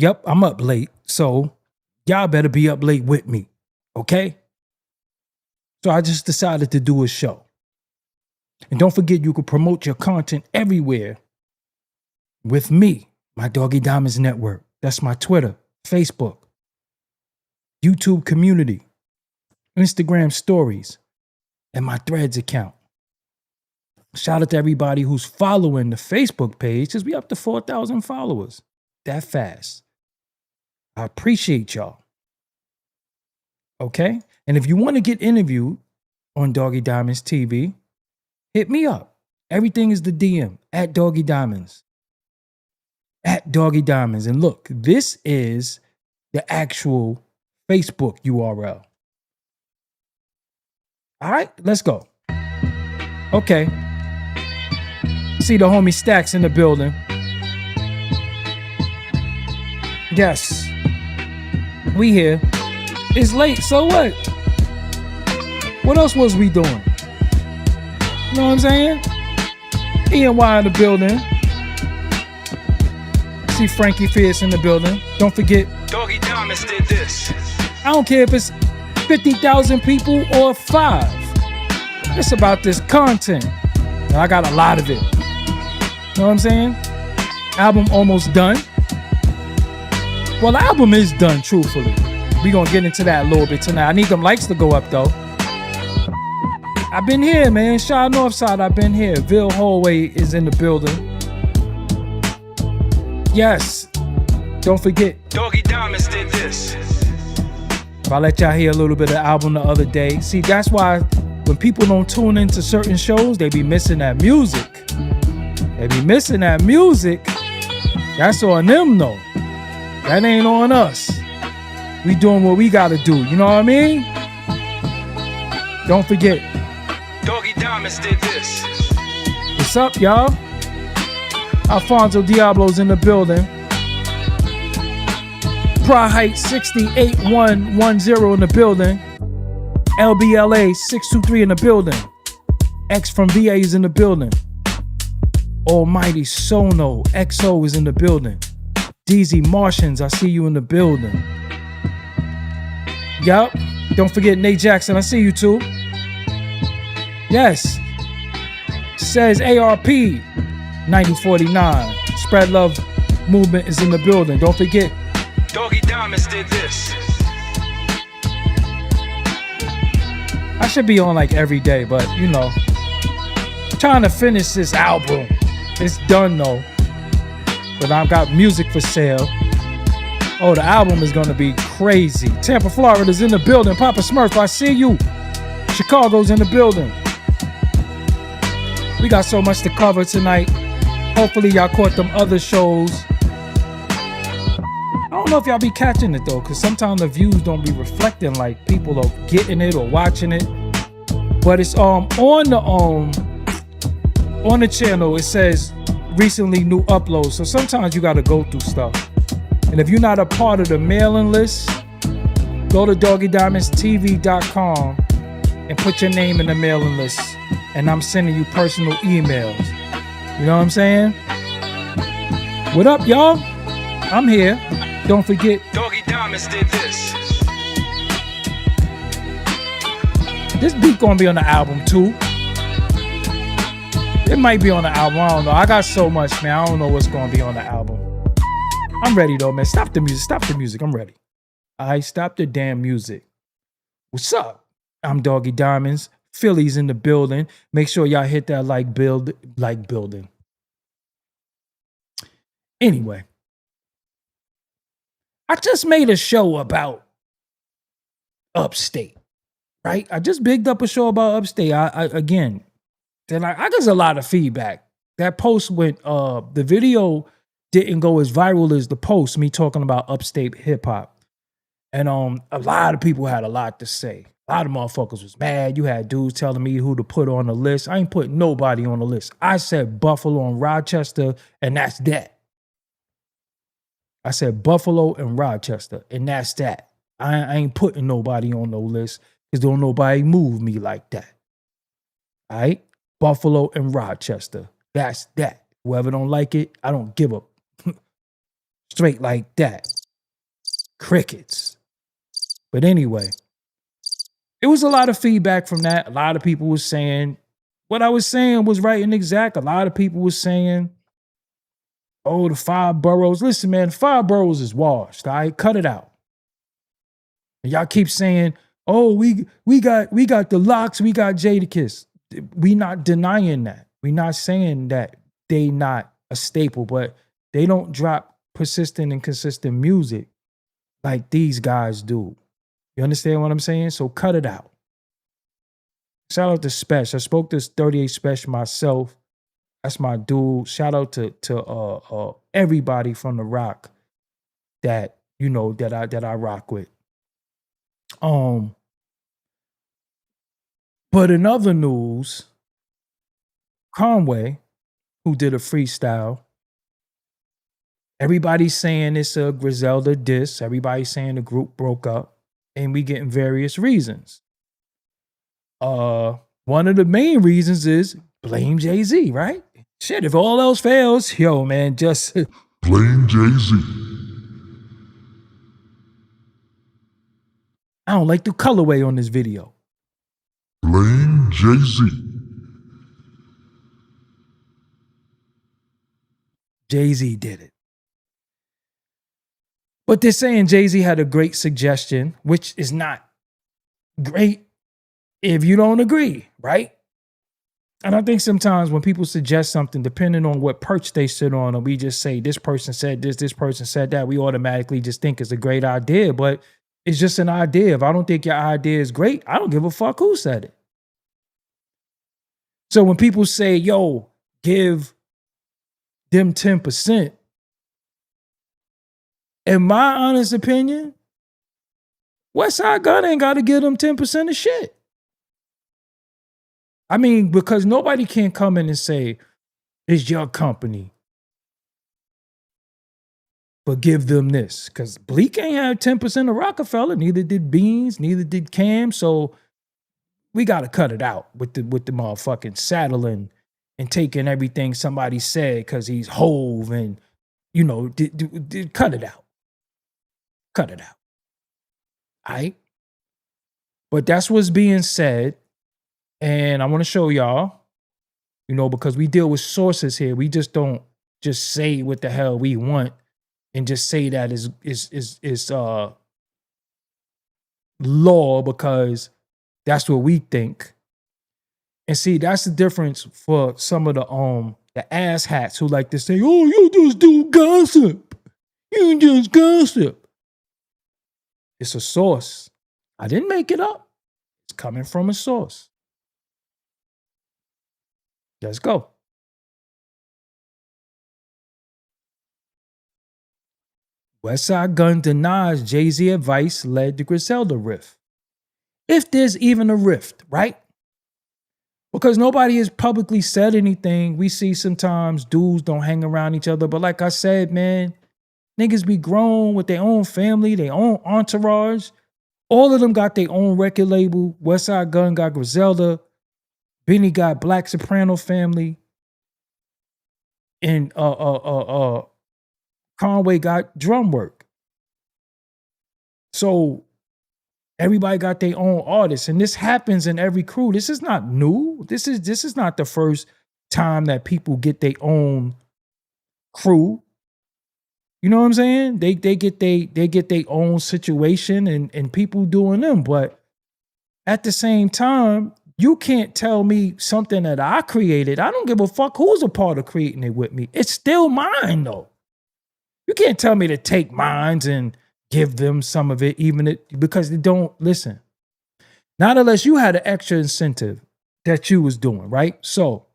Yep, I'm up late. So y'all better be up late with me. Okay? So I just decided to do a show. And don't forget, you can promote your content everywhere with me, my Doggie Diamonds Network. That's my Twitter, Facebook, YouTube community, Instagram stories, and my Threads account. Shout out to everybody who's following the Facebook page because we up to 4,000 followers that fast. I appreciate y'all. Okay? And if you want to get interviewed on Doggie Diamonds TV, hit me up. Everything is the DM at Doggie Diamonds. At Doggie Diamonds. And look, this is the actual Facebook URL. All right, let's go. Okay. See the homie Stacks in the building. Yes. We here. It's late, so what? What else was we doing? You know what I'm saying? E&Y in the building. See Frankie Fierce in the building. Don't forget, Doggie Diamonds did this. I don't care if it's 50,000 people or 5. It's about this content. And I got a lot of it. You know what I'm saying? Album almost done. Well, the album is done, truthfully. We're going to get into that a little bit tonight. I need them likes to go up, though. I've been here, man. Shaw Northside, I've been here. Ville Hallway is in the building. Yes. Don't forget, Doggie Diamonds did this. if I let y'all hear a little bit of the album the other day. See, that's why when people don't tune into certain shows, they be missing that music. They be missing that music. That's on them, though. That ain't on us. We doing what we gotta do. You know what I mean? Don't forget, Doggie Diamonds did this. what's up, y'all? Alfonso Diablo's in the building. Prahite 68110 in the building. LBLA 623 in the building. X from VA is in the building. Almighty Sono XO is in the building. DZ Martians, I see you in the building. Yup. Don't forget Nate Jackson, I see you too. Yes. Says ARP 9049. Spread Love Movement is in the building. Don't forget, Doggie Diamonds did this. I should be on like every day, but you know, trying to finish this album. It's done though. But I've got music for sale. Oh, the album is gonna be crazy. Tampa, Florida's in the building. Papa Smurf, I see you. Chicago's in the building. We got so much to cover tonight. Hopefully y'all caught them other shows. I don't know if y'all be catching it though, because sometimes the views don't be reflecting like people are getting it or watching it. But it's on the channel. It says recently new uploads. So sometimes you got to go through stuff. And if you're not a part of the mailing list, go to doggiediamondstv.com and put your name in the mailing list. And I'm sending you personal emails. You know what I'm saying? What up, y'all? I'm here. Don't forget, Doggie Diamonds did this. this beat gonna be on the album too. It might be on the album. I don't know. I got so much, man. I don't know what's gonna be on the album. I'm ready though, man. Stop the music. Stop the music. I'm ready. Alright, stop the damn music. What's up? I'm Doggie Diamonds. Philly's in the building. Make sure y'all hit that like building. Anyway, I just made a show about upstate, right? I just bigged up a show about upstate. I got a lot of feedback. That post went, the video didn't go as viral as the post, me talking about upstate hip hop. And a lot of people had a lot to say. A lot of motherfuckers was mad. You had dudes telling me who to put on the list. I ain't put nobody on the list. I said Buffalo and Rochester, and that's that. I said Buffalo and Rochester, and that's that. I ain't putting nobody on no list because don't nobody move me like that. All right? Buffalo and Rochester. That's that. Whoever don't like it, I don't give up. Straight like that. Crickets. But anyway, it was a lot of feedback from that. A lot of people was saying what I was saying was right and exact. A lot of people was saying, oh, the 5 boroughs. Listen, man, 5 boroughs is washed. All right, cut it out. And y'all keep saying, oh, we got the Locks, we got Jadakiss. We not denying that. We not saying that they not a staple, but they don't drop persistent and consistent music like these guys do. You understand what I'm saying? So cut it out. Shout out to Spesh. I spoke to 38 Spesh myself. That's my dude. Shout out to everybody from the rock that you know that I rock with. But in other news, Conway, who did a freestyle, everybody's saying it's a Griselda diss. Everybody's saying the group broke up, and we getting various reasons. One of the main reasons is blame Jay-Z, right? Shit, if all else fails, yo, man, just blame Jay-Z. I don't like the colorway on this video. Blame Jay-Z. Jay-Z did it. But they're saying Jay-Z had a great suggestion, which is not great if you don't agree, right? And I think sometimes when people suggest something, depending on what perch they sit on, or we just say this person said this person said that, we automatically just think it's a great idea, but it's just an idea. If I don't think your idea is great, I don't give a fuck who said it. So when people say, yo, give them 10%, in my honest opinion, Westside Gunn ain't got to give them 10% of shit. I mean, because nobody can come in and say, it's your company, but give them this. Because Bleak ain't have 10% of Rockefeller, neither did Beans, neither did Cam. So we got to cut it out with the motherfucking saddling and taking everything somebody said because he's Hove and, you know, cut it out. Cut it out. All right? But that's what's being said. And I want to show y'all, you know, because we deal with sources here. We just don't just say what the hell we want and just say that is law because that's what we think. And see, that's the difference for some of the asshats who like to say, oh, you just do gossip. You just gossip. It's a source. I didn't make it up. It's coming from a source. Let's go. Westside Gunn denies Jay-Z advice led to Griselda rift. If there's even a rift, right? Because nobody has publicly said anything. We see sometimes dudes don't hang around each other. But like I said, man, niggas be grown with their own family, their own entourage. All of them got their own record label. Westside Gunn got Griselda. Benny got Black Soprano family. And Conway got drum work. So everybody got their own artists. And this happens in every crew. This is not new. This is not the first time that people get their own crew. You know what I'm saying? They get their own situation and people doing them. But at the same time, you can't tell me something that I created. I don't give a fuck who's a part of creating it with me. It's still mine, though. You can't tell me to take mines and give them some of it, because they don't listen. Not unless you had an extra incentive that you was doing, right? So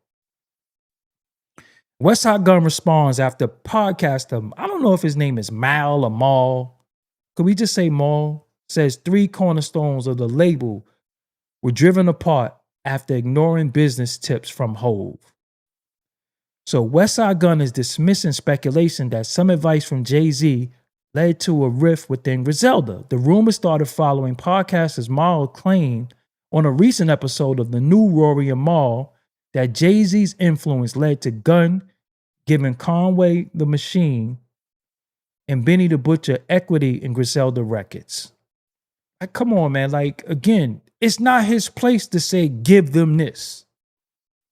Westside Gunn responds after podcast of, I don't know if his name is Mal or Mal. Could we just say Mal? Says 3 cornerstones of the label were driven apart after ignoring business tips from Hove. So Westside Gunn is dismissing speculation that some advice from Jay-Z led to a rift within Griselda. The rumor started following podcasters Mal claimed on a recent episode of the new Rory Mal that Jay-Z's influence led to Gunn giving Conway the Machine and Benny the Butcher equity in Griselda Records. Like, come on, man. Like, again, it's not his place to say, give them this.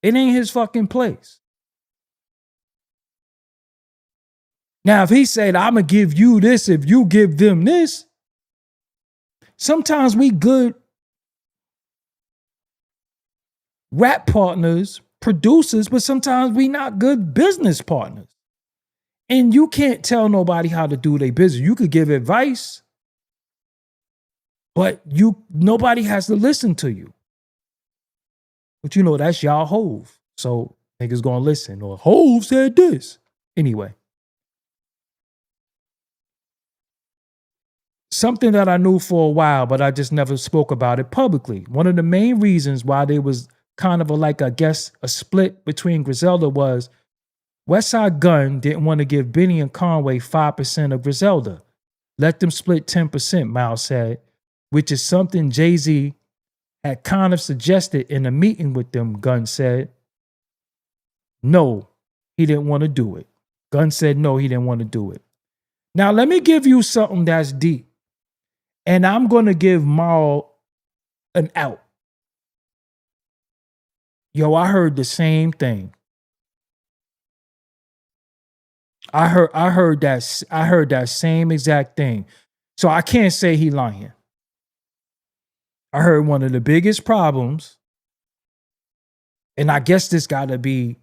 It ain't his fucking place. Now, if he said, I'm going to give you this if you give them this, sometimes we good rap partners, producers, but sometimes we not good business partners. And you can't tell nobody how to do their business. You could give advice, but nobody has to listen to you. But you know, that's y'all Hove. So niggas gonna listen. Or Hove said this. Anyway. Something that I knew for a while, but I just never spoke about it publicly. One of the main reasons why there was kind of a split between Griselda was Westside Gunn didn't want to give Benny and Conway 5% of Griselda. Let them split 10%, Mal said, which is something Jay-Z had kind of suggested in a meeting with them, Gunn said. No, he didn't want to do it. Gunn said no, he didn't want to do it. Now, let me give you something that's deep. And I'm going to give Mal an out. Yo, I heard the same thing. I heard that same exact thing. So I can't say he lying. I heard one of the biggest problems, and I guess this got to be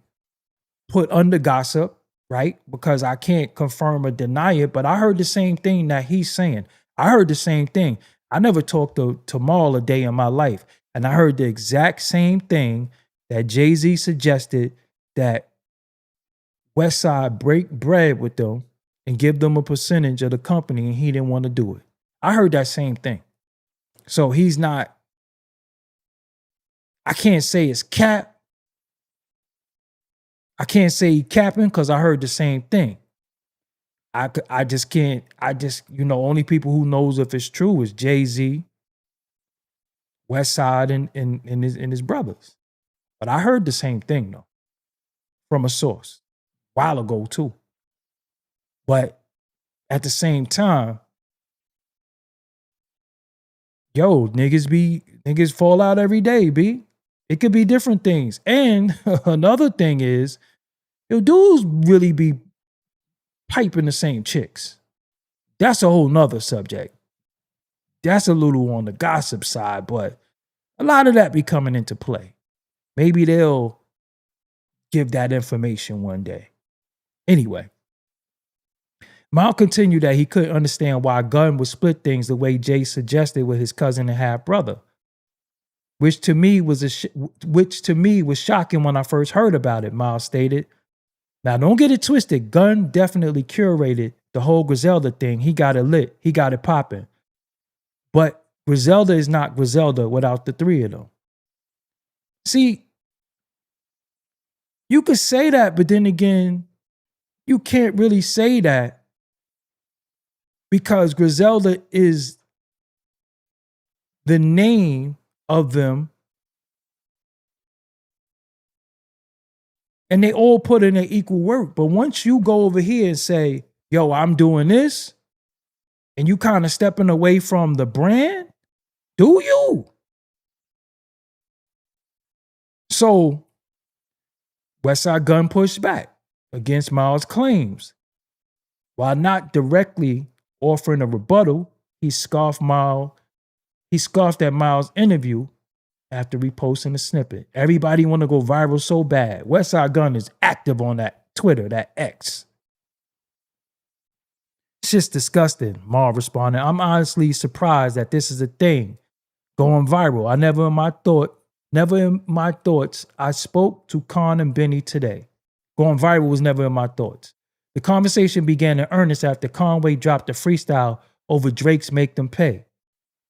put under gossip, right? Because I can't confirm or deny it, but I heard the same thing that he's saying. I heard the same thing. I never talked to Mal a day in my life, and I heard the exact same thing that Jay-Z suggested, that Westside break bread with them and give them a percentage of the company, and he didn't want to do it. I heard that same thing. So he's not, I can't say it's cap. I can't say he capping because I heard the same thing. I just can't, only people who knows if it's true is Jay-Z, Westside, and his brothers. But I heard the same thing though, from a source, a while ago too. But at the same time, yo, niggas fall out every day, B. It could be different things. And another thing is, yo, dudes really be piping the same chicks. That's a whole nother subject. That's a little on the gossip side, but a lot of that be coming into play. Maybe they'll give that information one day. Anyway, Mal continued that he couldn't understand why Gunn would split things the way Jay suggested with his cousin and half brother, which to me was shocking when I first heard about it. Mal stated. Now, don't get it twisted. Gunn definitely curated the whole Griselda thing. He got it lit. He got it popping. But Griselda is not Griselda without the three of them. See, you could say that, but then again, you can't really say that because Griselda is the name of them. And they all put in their equal work. But once you go over here and say, yo, I'm doing this, and you kind of stepping away from the brand, do you? So Westside Gunn pushed back against Mal's claims. While not directly offering a rebuttal, he scoffed at Mal's interview after reposting the snippet. Everybody want to go viral so bad. Westside Gunn is active on that Twitter, that X. It's just disgusting, Mal responded. I'm honestly surprised that this is a thing going viral. Never in my thoughts. I spoke to Con and Benny today. Going viral was never in my thoughts. The conversation began in earnest after Conway dropped a freestyle over Drake's Make Them Pay.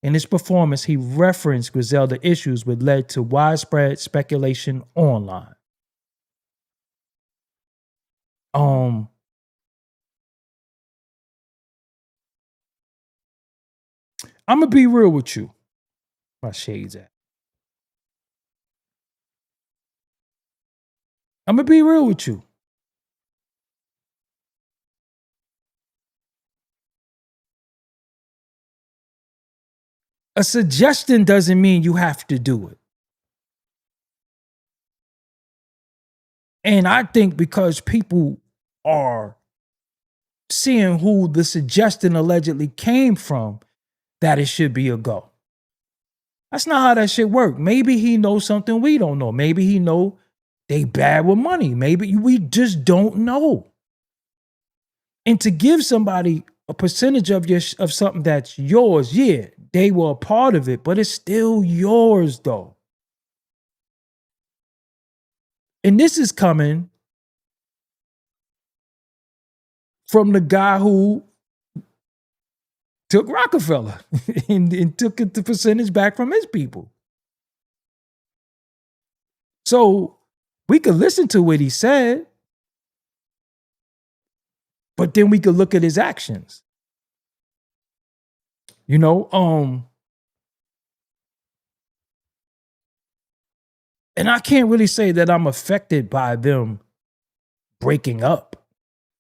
In his performance, he referenced Griselda issues which led to widespread speculation online. I'm gonna be real with you. My shades at. I'm gonna be real with you. A suggestion doesn't mean you have to do it. And I think because people are seeing who the suggestion allegedly came from, that it should be a go. That's not how that shit work. Maybe he knows something we don't know. Maybe he know they bad with money. Maybe we just don't know. And to give somebody a percentage of something that's yours, yeah, they were a part of it, but it's still yours though. And this is coming from the guy who took Rockefeller and took the percentage back from his people. So we could listen to what he said, but then we could look at his actions. You know, and I can't really say that I'm affected by them breaking up,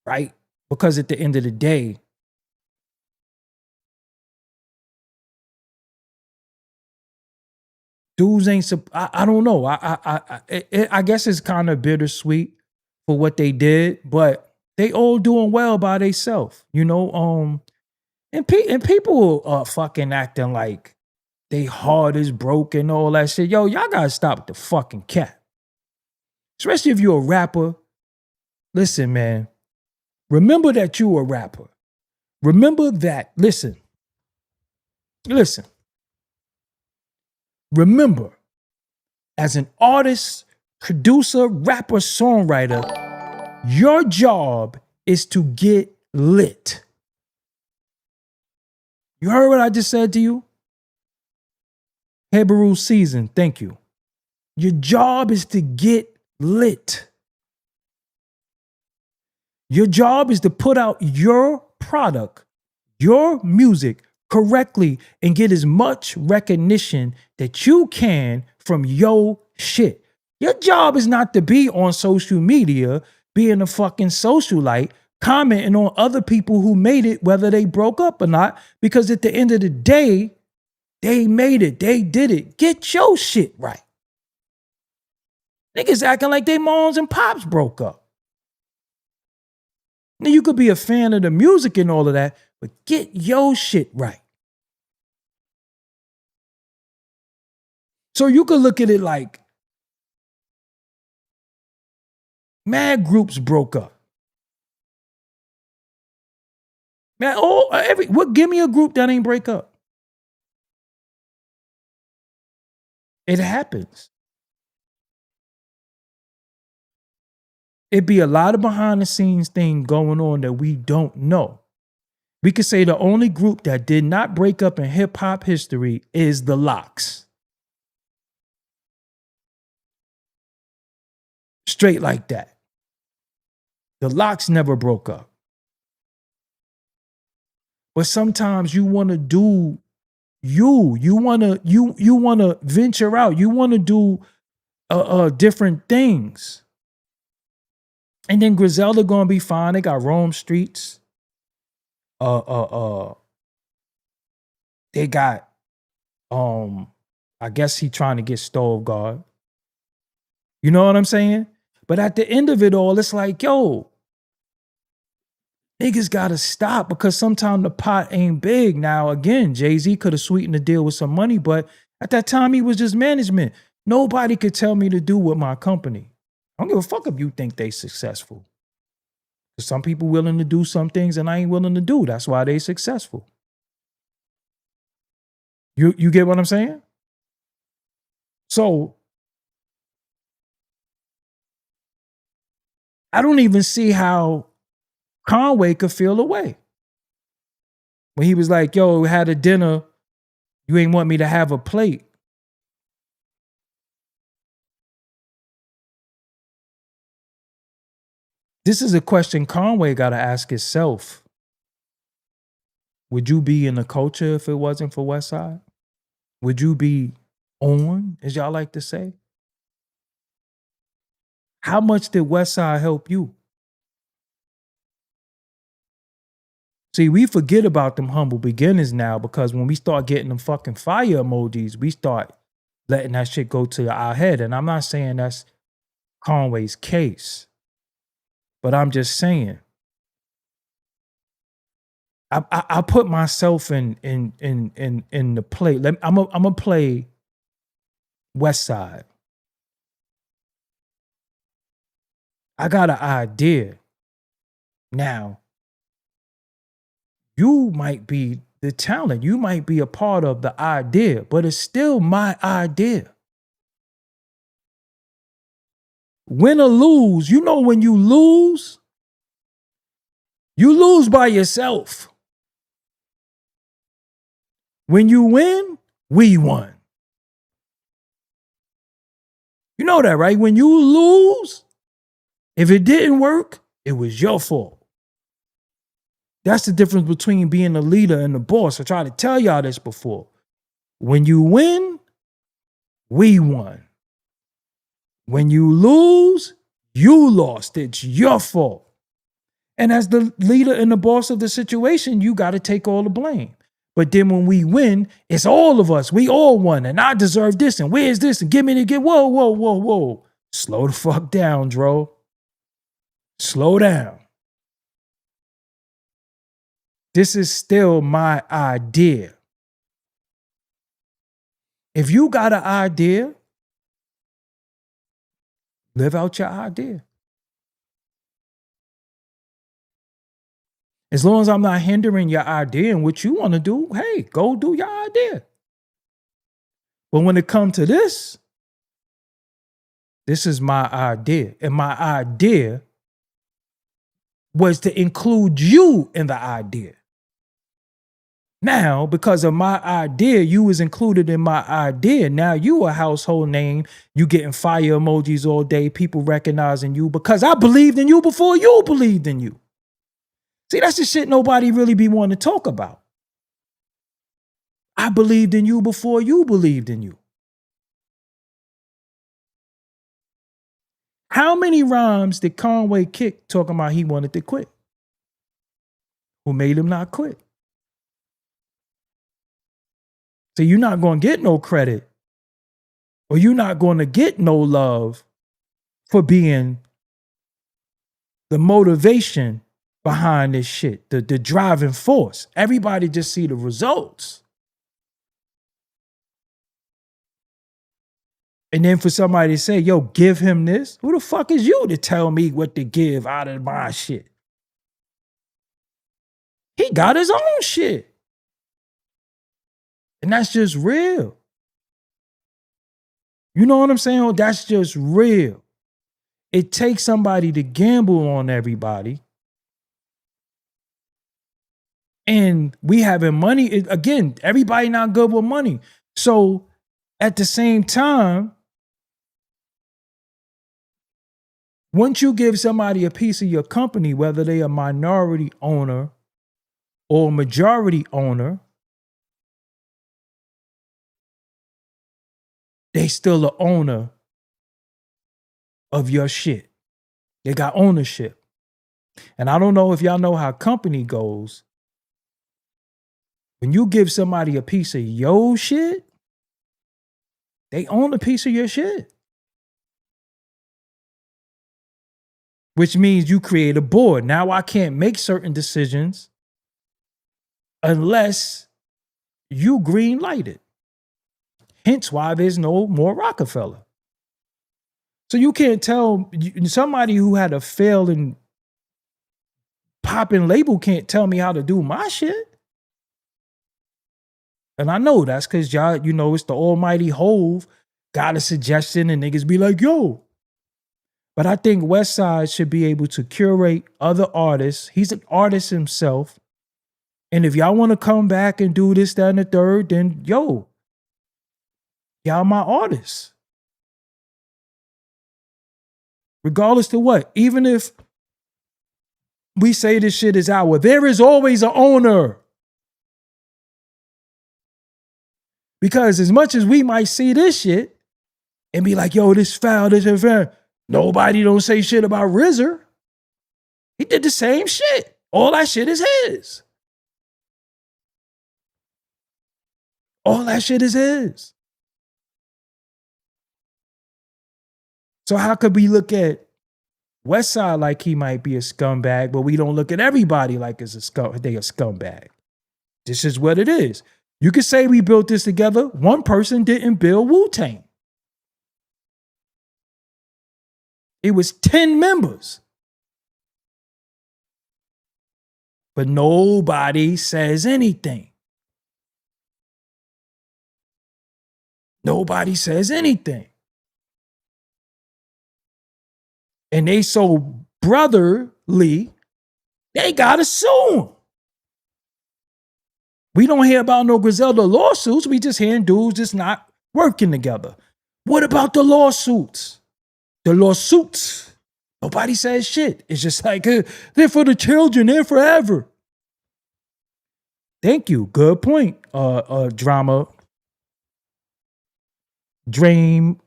right? Because at the end of the day, dudes ain't. I don't know. I guess it's kind of bittersweet for what they did, but they all doing well by themselves, you know. And people are fucking acting like they heart is broke and all that shit. Yo, y'all gotta stop the fucking cap. Especially if you're a rapper. Listen, man. Remember that you a rapper. Remember that. Listen. Remember, as an artist, producer, rapper, songwriter, your job is to get lit. You heard what I just said to you? Hebrew season, thank you. Your job is to get lit. Your job is to put out your product, your music correctly and get as much recognition that you can from your shit. Your job is not to be on social media, being a fucking socialite, commenting on other people who made it, whether they broke up or not, because at the end of the day, they made it. They did it. Get your shit right. Niggas acting like they moms and pops broke up. Now, you could be a fan of the music and all of that, but get your shit right. So you could look at it like mad groups broke up. Man, give me a group that ain't break up. It happens. It'd be a lot of behind the scenes thing going on that we don't know. We could say the only group that did not break up in hip hop history is the Lox. Straight like that. The Lox never broke up. But sometimes you want to do you want to venture out. You want to do different things. And then Griselda gonna be fine. They got Rome Streets. They got I guess he trying to get Stove God. You know what I'm saying? But at the end of it all, it's like, yo, niggas gotta stop because sometimes the pot ain't big. Now, again, Jay-Z could have sweetened the deal with some money, but at that time he was just management. Nobody could tell me to do with my company. I don't give a fuck if you think they successful. Some people willing to do some things and I ain't willing to do. That's why they successful. You get what I'm saying? So I don't even see how Conway could feel away. When he was like, yo, we had a dinner. You ain't want me to have a plate. This is a question Conway got to ask himself. Would you be in the culture if it wasn't for Westside? Would you be on, as y'all like to say? How much did Westside help you? See, we forget about them humble beginnings now because when we start getting them fucking fire emojis, we start letting that shit go to our head. And I'm not saying that's Conway's case, but I'm just saying I put myself in the play. I'm gonna play Westside. I got an idea. Now, you might be the talent. You might be a part of the idea, but it's still my idea. Win or lose, you know when you lose by yourself. When you win, we won. You know that, right? When you lose, if it didn't work, it was your fault. That's the difference between being a leader and a boss. I tried to tell y'all this before. When you win, we won. When you lose, you lost. It's your fault. And as the leader and the boss of the situation, you got to take all the blame. But then when we win, it's all of us. We all won. And I deserve this. And where's this? And give me the get. Whoa. Slow the fuck down, Dro. Slow down. This is still my idea. If you got an idea, live out your idea. As long as I'm not hindering your idea and what you want to do, hey, go do your idea. But when it comes to this is my idea. And my idea was to include you in the idea. Now, because of my idea, you was included in my idea. Now you a household name. You getting fire emojis all day. People recognizing you because I believed in you before you believed in you. See, that's the shit nobody really be wanting to talk about. I believed in you before you believed in you. How many rhymes did Conway kick talking about he wanted to quit? Who made him not quit? So you're not going to get no credit or you're not going to get no love for being the motivation behind this shit, the driving force. Everybody just see the results. And then for somebody to say, yo, give him this. Who the fuck is you to tell me what to give out of my shit? He got his own shit. And that's just real. You know what I'm saying? That's just real. It takes somebody to gamble on everybody. And we having money. Again, everybody not good with money. So at the same time, once you give somebody a piece of your company, whether they a minority owner or majority owner, they still an owner of your shit. They got ownership. And I don't know if y'all know how company goes. When you give somebody a piece of your shit, they own a piece of your shit. Which means you create a board. Now I can't make certain decisions unless you green light it. Hence why there's no more Rockefeller. So you can't tell somebody who had a failing popping label can't tell me how to do my shit. And I know that's because y'all, it's the almighty Hove got a suggestion and niggas be like, yo. But I think Westside should be able to curate other artists. He's an artist himself. And if y'all want to come back and do this, that, and the third, then yo, y'all my artists. Regardless to what, even if we say this shit is our, there is always an owner. Because as much as we might see this shit and be like, yo, this foul, this foul, nobody don't say shit about RZA. He did the same shit. All that shit is his. All that shit is his. So how could we look at Westside like he might be a scumbag, but we don't look at everybody like they a scumbag? This is what it is. You could say we built this together. One person didn't build Wu-Tang. It was 10 members. But nobody says anything. Nobody says anything. And they so brotherly, they gotta sue him. We don't hear about no Griselda lawsuits. We just hearing dudes just not working together. What about the lawsuits? The lawsuits. Nobody says shit. It's just like, they're for the children. They're forever. Thank you. Good point. Drama. Dream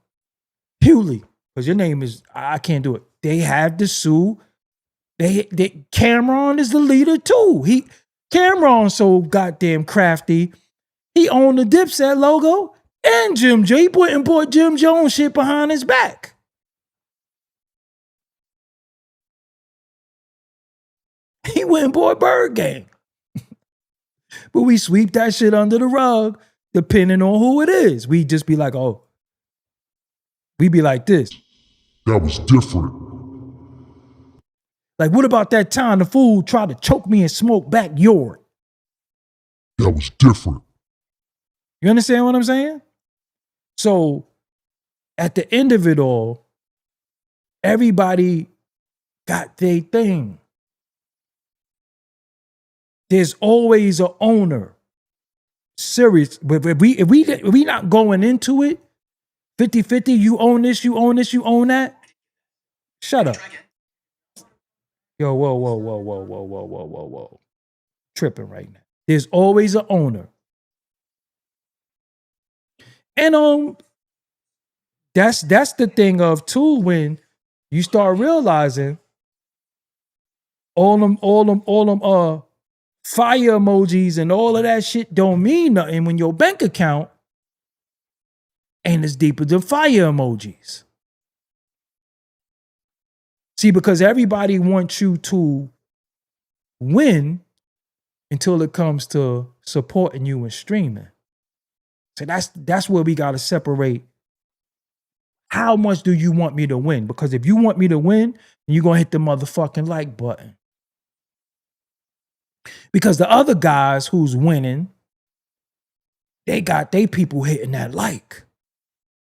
Hewley. Because your name is, I can't do it. They have to sue. Cameron is the leader too. Cameron so goddamn crafty. He owned the Dipset logo and Jim Jones. He went and bought Jim Jones shit behind his back. He went and bought Bird Gang. But we sweep that shit under the rug depending on who it is. We just be like, oh. We be like this. That was different. Like, what about that time the fool tried to choke me and smoke backyard? That was different. You understand what I'm saying? So, at the end of it all, everybody got their thing. There's always an owner. Serious. But if we not going into it, 50-50, you own this, you own this, you own that. Shut up. Yo, whoa. Tripping right now. There's always an owner. And that's the thing of too, when you start realizing all them fire emojis and all of that shit don't mean nothing when your bank account ain't as deep as the fire emojis. See, because everybody wants you to win until it comes to supporting you and streaming. So that's where we got to separate. How much do you want me to win? Because if you want me to win, you're going to hit the motherfucking like button. Because the other guys who's winning, they got they people hitting that like.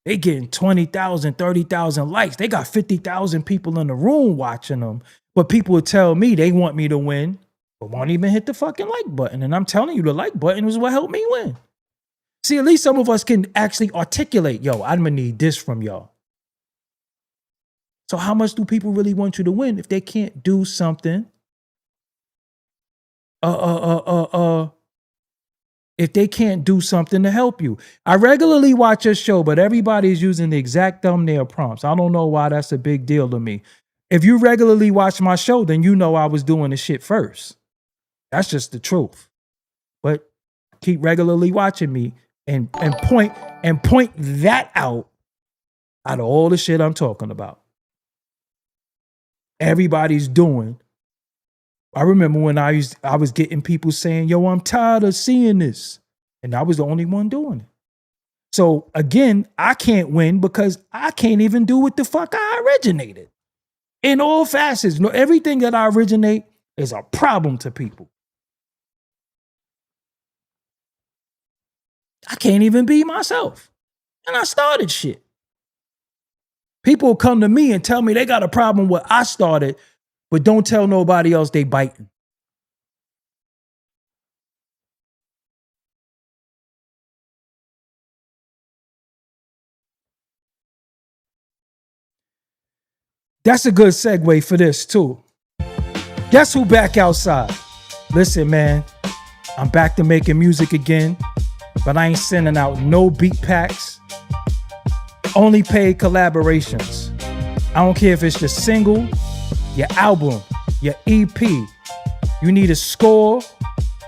They getting 20,000, 30,000 likes. They got 50,000 people in the room watching them. But people would tell me they want me to win, but won't even hit the fucking like button. And I'm telling you, the like button was what helped me win. See, at least some of us can actually articulate, yo, I'm gonna need this from y'all. So how much do people really want you to win if they can't do something? If they can't do something to help you. I regularly watch your show, but everybody's using the exact thumbnail prompts. I don't know why that's a big deal to me. If you regularly watch my show, then you know I was doing the shit first. That's just the truth. But keep regularly watching me and point that out of all the shit I'm talking about. Everybody's doing. I remember when I was getting people saying, yo, I'm tired of seeing this. And I was the only one doing it. So again, I can't win because I can't even do what the fuck I originated. In all facets, everything that I originate is a problem to people. I can't even be myself. And I started shit. People come to me and tell me they got a problem with what I started, but don't tell nobody else they biting. That's a good segue for this too. Guess who back outside? Listen, man, I'm back to making music again, but I ain't sending out no beat packs. Only paid collaborations. I don't care if it's your single, your album, your EP. You need a score,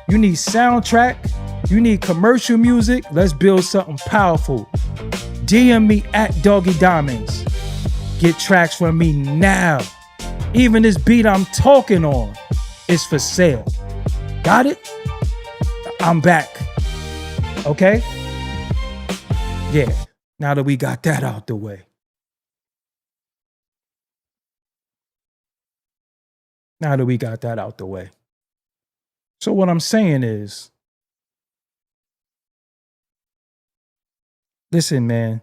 you need soundtrack, You need commercial music? Let's build something powerful. DM me at Doggie Diamonds. Get tracks from me now. Even this beat I'm talking on is for sale. Got it? I'm back. Okay? Yeah, now that we got that out the way. So what I'm saying is, listen, man,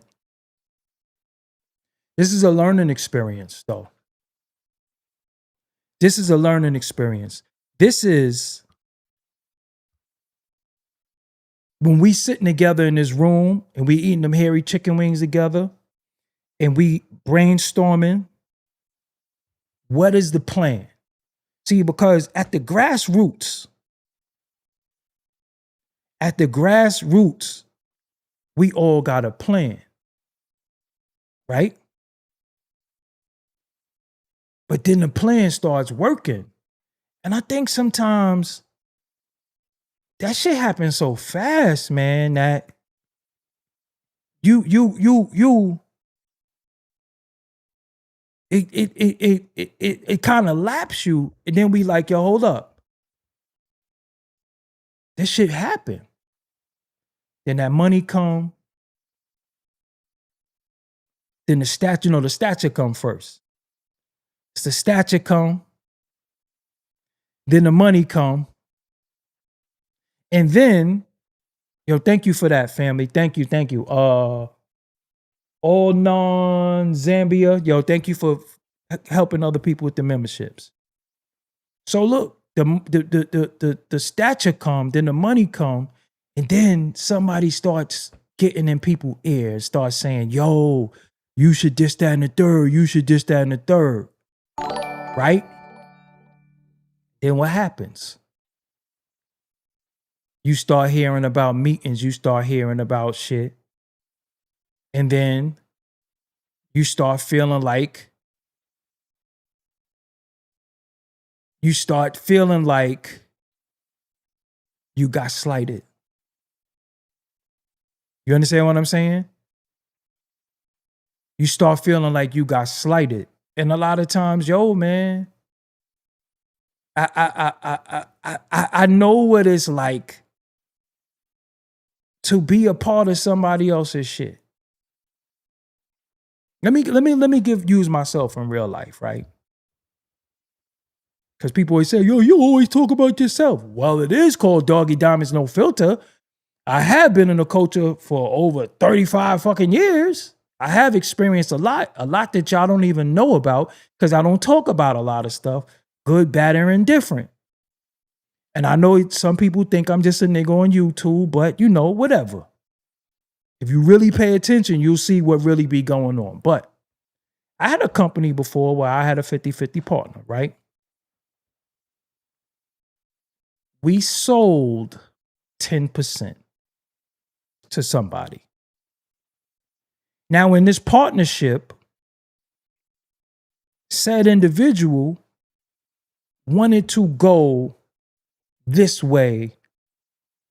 this is a learning experience, though. This is a learning experience. This is when we sitting together in this room and we eating them hairy chicken wings together and we brainstorming, what is the plan? See, because at the grassroots, we all got a plan, right? But then the plan starts working. And I think sometimes that shit happens so fast, man, that it kind of laps you. And then we like, yo, hold up. This shit happened. Then that money come. Then the stature come first. It's the stature come. Then the money come. And then, yo, thank you for that, family. Thank you. All non-Zambia. Yo, thank you for helping other people with the memberships. So look, the stature come, then the money come, and then somebody starts getting in people's ears, starts saying, yo, you should this, that, and the third. You should this, that, and the third. Right? Then what happens? You start hearing about meetings. You start hearing about shit. And then you start feeling like you got slighted. You understand what I'm saying? You start feeling like you got slighted. And a lot of times, yo, man, I know what it's like to be a part of somebody else's shit. Let me use myself in real life, right? Because people always say, yo, you always talk about yourself. Well, it is called Doggie Diamonds No Filter. I have been in the culture for over 35 fucking years. I have experienced a lot that y'all don't even know about because I don't talk about a lot of stuff, good, bad, or indifferent. And I know some people think I'm just a nigga on YouTube, but you know, whatever. If you really pay attention, you'll see what really be going on. But I had a company before where I had a 50-50 partner, right? We sold 10% to somebody. Now, in this partnership, said individual wanted to go this way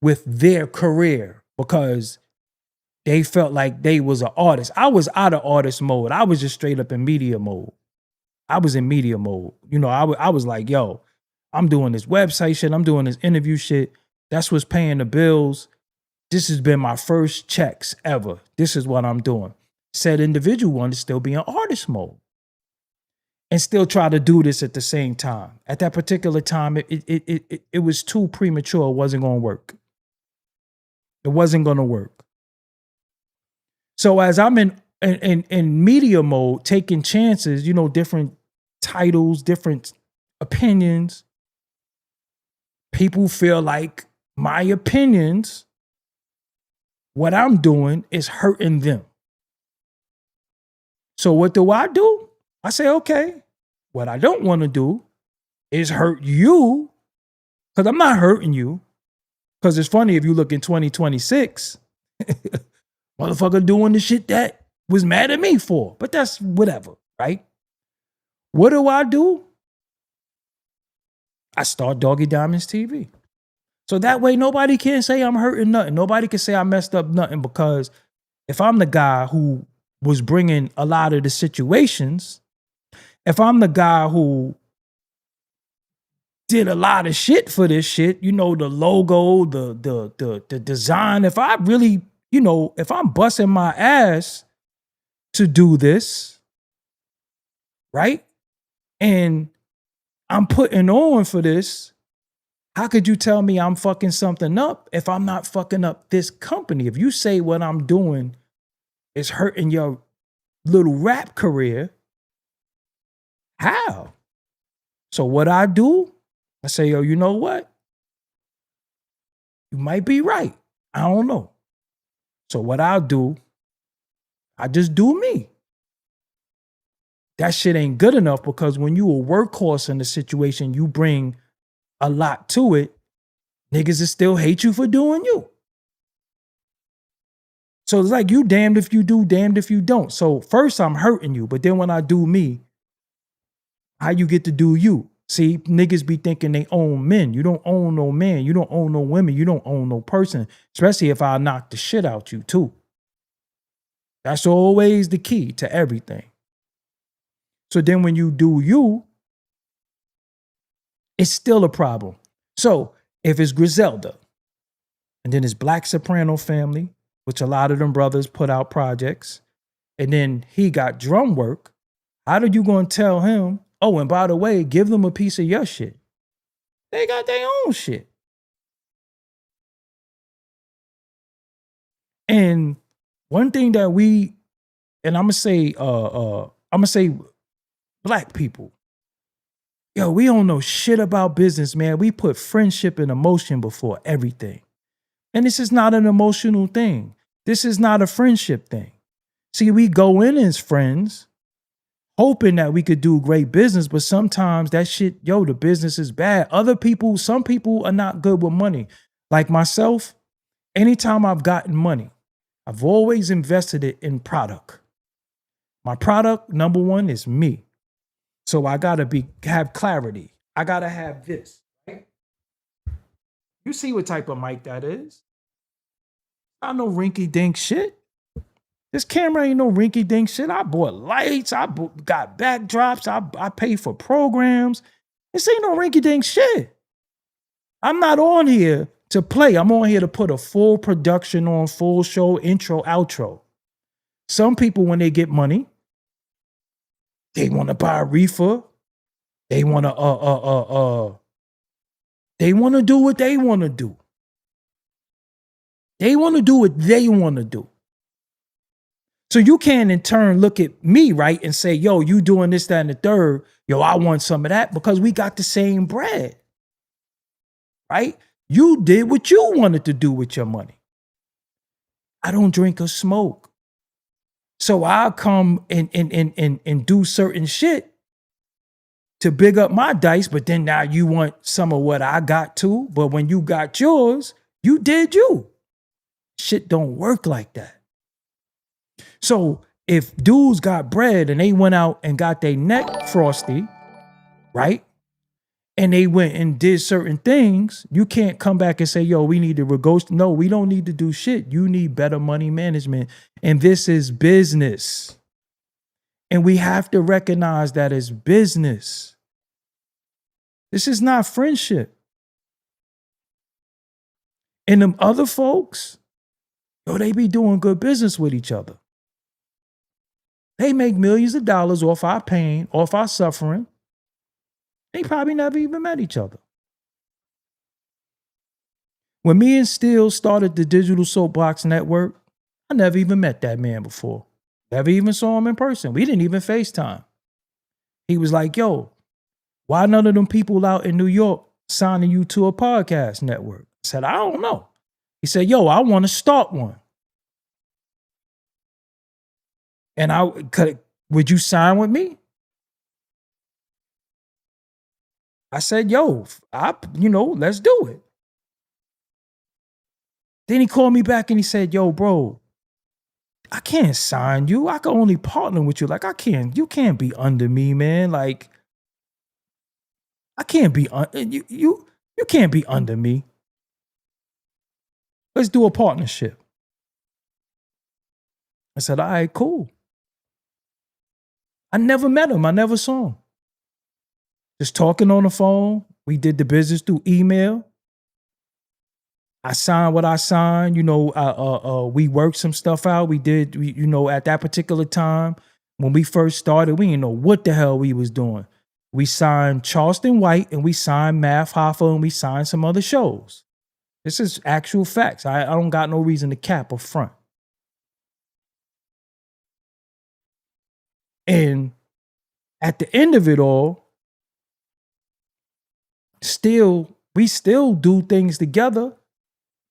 with their career because they felt like they was an artist. I was out of artist mode. I was just straight up in media mode. I was in media mode. You know, I was like, yo, I'm doing this website shit. I'm doing this interview shit. That's what's paying the bills. This has been my first checks ever. This is what I'm doing. Said individual wanted to still be in artist mode and still try to do this at the same time. At that particular time, it was too premature. It wasn't going to work. It wasn't going to work. So as I'm in media mode, taking chances, you know, different titles, different opinions, people feel like my opinions, what I'm doing is hurting them. So what do? I say, okay, what I don't want to do is hurt you because I'm not hurting you. Because it's funny, if you look in 2026, motherfucker doing the shit that was mad at me for. But that's whatever, right? What do? I start Doggie Diamonds TV. So that way nobody can say I'm hurting nothing. Nobody can say I messed up nothing, because if I'm the guy who was bringing a lot of the situations, if I'm the guy who did a lot of shit for this shit, the logo, the design, if I really, if I'm busting my ass to do this, right? And I'm putting on for this, how could you tell me I'm fucking something up if I'm not fucking up this company? If you say what I'm doing is hurting your little rap career, how? So what I do, I say, yo, you know what? You might be right. I don't know. So what I'll do, I just do me. That shit ain't good enough, because when you a workhorse in the situation, you bring a lot to it. Niggas will still hate you for doing you. So it's like you damned if you do, damned if you don't. So first I'm hurting you, but then when I do me, how you get to do you? See, niggas be thinking they own men. You don't own no man. You don't own no women. You don't own no person, especially if I knock the shit out you too. That's always the key to everything. So then when you do you, it's still a problem. So if it's Griselda, and then it's Black Soprano Family, which a lot of them brothers put out projects, and then he got drum work, how are you going to tell him, oh, and by the way, give them a piece of your shit? They got their own shit. And one thing that and I'm gonna say black people, yo, we don't know shit about business, man. We put friendship and emotion before everything. And this is not an emotional thing. This is not a friendship thing. See, we go in as friends, hoping that we could do great business, but sometimes that shit, yo, the business is bad. Some people are not good with money. Like myself, anytime I've gotten money, I've always invested it in product. My product, number one, is me. So I gotta have clarity. I gotta have this, right? You see what type of mic that is? Not no rinky-dink shit. This camera ain't no rinky-dink shit. I bought lights. Got backdrops. I pay for programs. This ain't no rinky-dink shit. I'm not on here to play. I'm on here to put a full production on, full show, intro, outro. Some people, when they get money, they want to buy a reefer. They want to do what they want to do. They want to do what they want to do. So you can in turn look at me, right, and say, yo, you doing this, that, and the third. Yo, I want some of that, because we got the same bread, right? You did what you wanted to do with your money. I don't drink or smoke. So I'll come and do certain shit to big up my dice, but then now you want some of what I got too. But when you got yours, you did you. Shit don't work like that. So if dudes got bread and they went out and got their neck frosty, right? And they went and did certain things, you can't come back and say, yo, we need to ghost. No, we don't need to do shit. You need better money management. And this is business. And we have to recognize that it's business. This is not friendship. And them other folks, yo, they be doing good business with each other. They make millions of dollars off our pain, off our suffering. They probably never even met each other. When me and Steele started the Digital Soapbox Network, I never even met that man before. Never even saw him in person. We didn't even FaceTime. He was like, yo, why none of them people out in New York signing you to a podcast network? I said, I don't know. He said, yo, I want to start one. And would you sign with me? I said, yo, let's do it. Then he called me back and he said, yo, bro, I can't sign you. I can only partner with you. Like, you can't be under me, man. Like, I can't be, you can't be under me. Let's do a partnership. I said, all right, cool. I never met him. I never saw him. Just talking on the phone. We did the business through email. I signed what I signed. We worked some stuff out. We did, at that particular time, when we first started, we didn't know what the hell we was doing. We signed Charleston White and we signed Math Hoffa and we signed some other shows. This is actual facts. I don't got no reason to cap or front. And at the end of it all, we still do things together.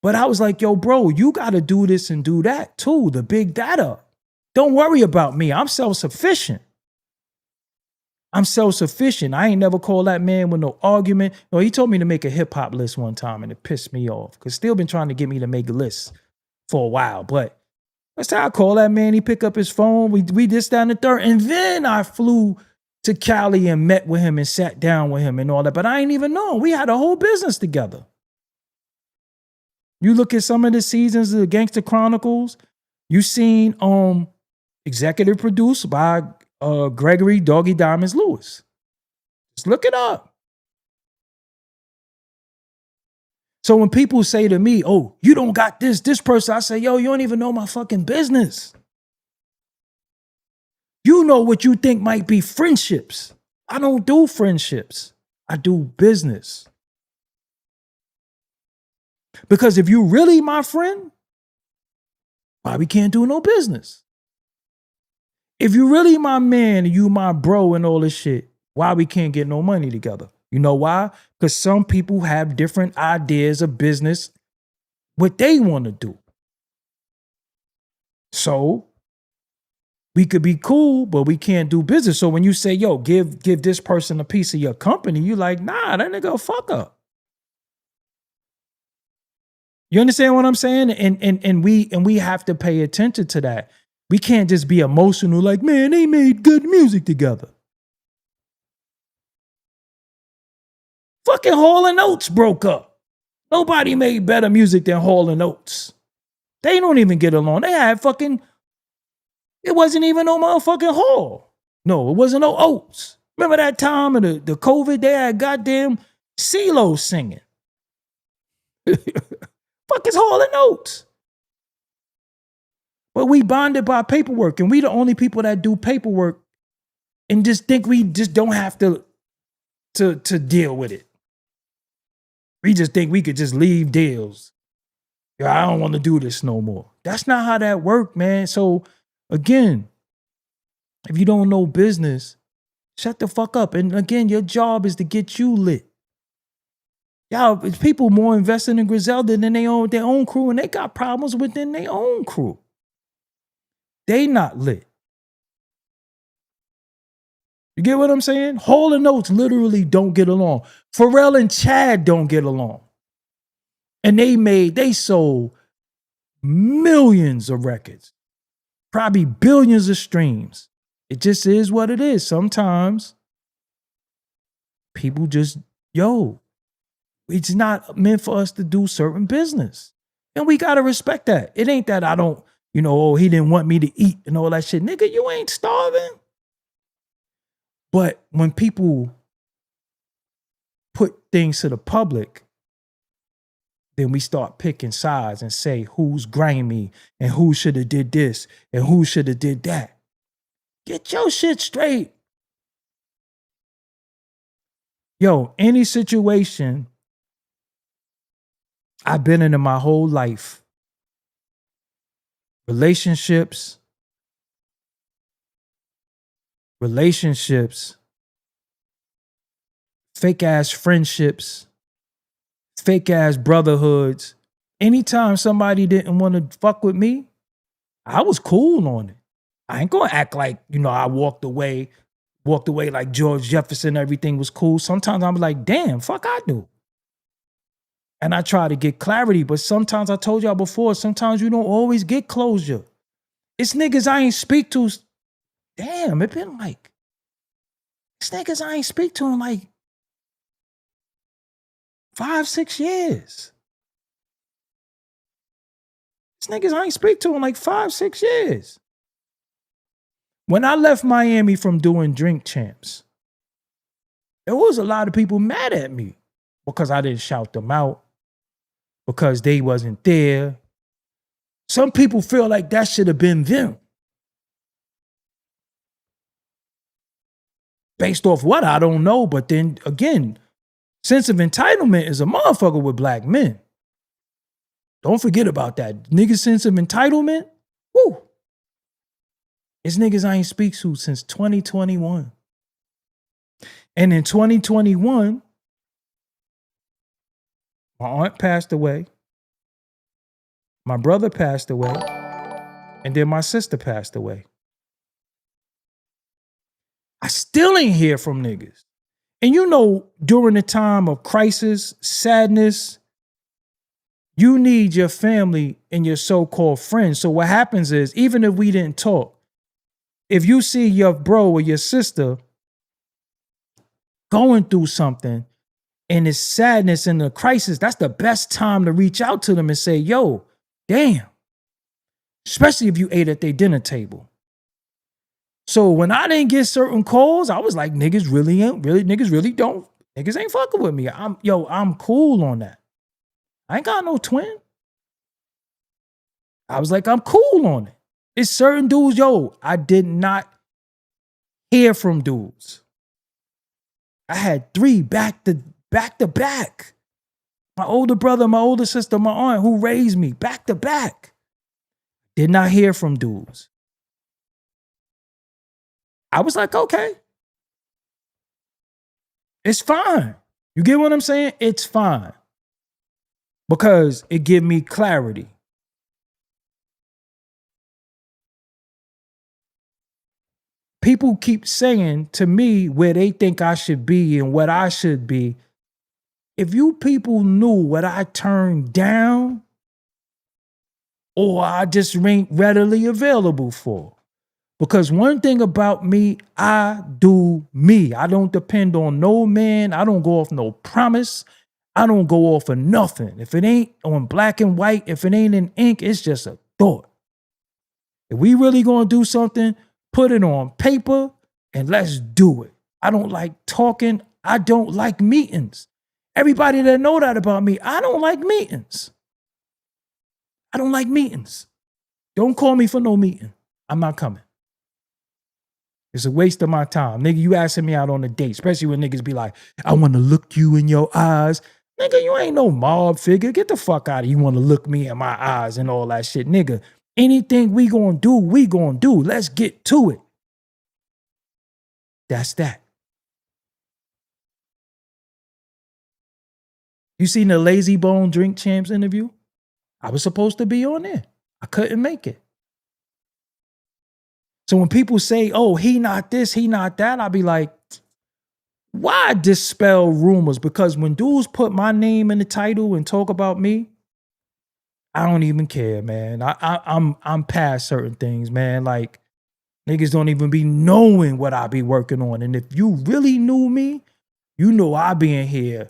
But I was like, yo, bro, you got to do this and do that too, to big that up. Don't worry about me. I'm self-sufficient. I ain't never called that man with no argument. No, he told me to make a hip hop list one time and it pissed me off because still been trying to get me to make lists for a while. But that's how I call that man. He pick up his phone. We this, that, and the third. And then I flew to Cali and met with him and sat down with him and all that. But I ain't even know. We had a whole business together. You look at some of the seasons of the Gangster Chronicles, you seen executive produced by Gregory Doggie Diamonds Lewis. Just look it up. So when people say to me, oh, you don't got this person, I say, yo, you don't even know my fucking business. You know what you think might be friendships. I don't do friendships. I do business. Because if you really my friend, why we can't do no business? If you really my man and you my bro and all this shit, why we can't get no money together? You know why? Because some people have different ideas of business, what they want to do. So we could be cool, but we can't do business. So when you say, yo, give this person a piece of your company, you like, nah, that nigga a fuck up. You understand what I'm saying? And we have to pay attention to that. We can't just be emotional like, man, they made good music together. Fucking Hall & Oates broke up. Nobody made better music than Hall & Oates. They don't even get along. They had it wasn't even no motherfucking Hall. No, it wasn't no Oates. Remember that time of the COVID, they had goddamn CeeLo singing. Fuck is Hall & Oates? But we bonded by paperwork, and we the only people that do paperwork and just think we just don't have to deal with it. We just think we could just leave deals. Yeah, I don't want to do this no more. That's not how that works, man. So again, if you don't know business, shut the fuck up. And again, your job is to get you lit. Y'all, people more invested in Griselda than their own crew, and they got problems within their own crew. They not lit. You get what I'm saying? Hall & Oates literally don't get along. Pharrell and Chad don't get along. And they sold millions of records. Probably billions of streams. It just is what it is. Sometimes people just, it's not meant for us to do certain business. And we got to respect that. It ain't that I don't, he didn't want me to eat and all that shit. Nigga, you ain't starving. But when people put things to the public, then we start picking sides and say who's grimy and who should have did this and who should have did that. Get your shit straight. Any situation I've been in my whole life, relationships, fake ass friendships, fake ass brotherhoods. Anytime somebody didn't want to fuck with me, I was cool on it. I ain't gonna act like, I walked away like George Jefferson, everything was cool. Sometimes I'm like, damn, fuck I do. And I try to get clarity, but sometimes I told y'all before, sometimes you don't always get closure. It's niggas I ain't speak to. Damn, it been like, it's niggas I ain't speak to in like 5-6 years. These niggas I ain't speak to in like 5-6 years. When I left Miami from doing Drink Champs, there was a lot of people mad at me because I didn't shout them out, because they wasn't there. Some people feel like that should have been them. Based off what? I don't know. But then again, sense of entitlement is a motherfucker with black men. Don't forget about that. Niggas' sense of entitlement, woo. It's niggas I ain't speak to since 2021. And in 2021, my aunt passed away. My brother passed away. And then my sister passed away. I still ain't hear from niggas. And you know, during the time of crisis, sadness, you need your family and your so-called friends. So what happens is, even if we didn't talk, if you see your bro or your sister going through something and it's sadness and a crisis, that's the best time to reach out to them and say, yo, damn. Especially if you ate at their dinner table. So when I didn't get certain calls, I was like, niggas ain't fucking with me. I'm cool on that. I ain't got no twin. I was like, I'm cool on it. It's certain dudes, I did not hear from dudes. I had 3 back to back. My older brother, my older sister, my aunt who raised me, back to back. Did not hear from dudes. I was like, okay. It's fine. You get what I'm saying? It's fine. Because it give me clarity. People keep saying to me where they think I should be and what I should be. If you people knew what I turned down or I just ain't readily available for. Because one thing about me, I do me. I don't depend on no man. I don't go off no promise. I don't go off of nothing. If it ain't on black and white, if it ain't in ink, it's just a thought. If we really gonna do something, put it on paper and let's do it. I don't like talking. I don't like meetings. Everybody that know that about me, I don't like meetings. I don't like meetings. Don't call me for no meeting. I'm not coming. It's a waste of my time. Nigga, you asking me out on a date, especially when niggas be like, I want to look you in your eyes. Nigga, you ain't no mob figure. Get the fuck out of here. You want to look me in my eyes and all that shit. Nigga, anything we gonna do, we gonna do. Let's get to it. That's that. You seen the Lazy Bone Drink Champs interview? I was supposed to be on there. I couldn't make it. So when people say, oh, he not this, he not that, I'll be like, why dispel rumors? Because when dudes put my name in the title and talk about me, I don't even care, man. I'm past certain things, man. Like, niggas don't even be knowing what I be working on. And if you really knew me, you know I be in here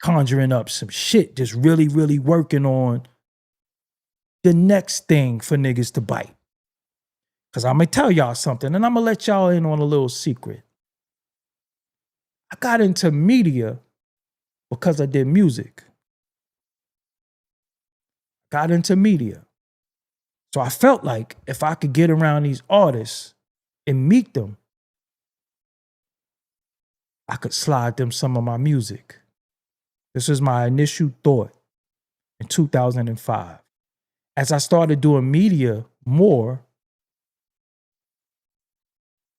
conjuring up some shit, just really, really working on the next thing for niggas to bite. Because I'm going to tell y'all something, and I'm going to let y'all in on a little secret. I got into media because I did music. Got into media. So I felt like if I could get around these artists and meet them, I could slide them some of my music. This was my initial thought in 2005. As I started doing media more,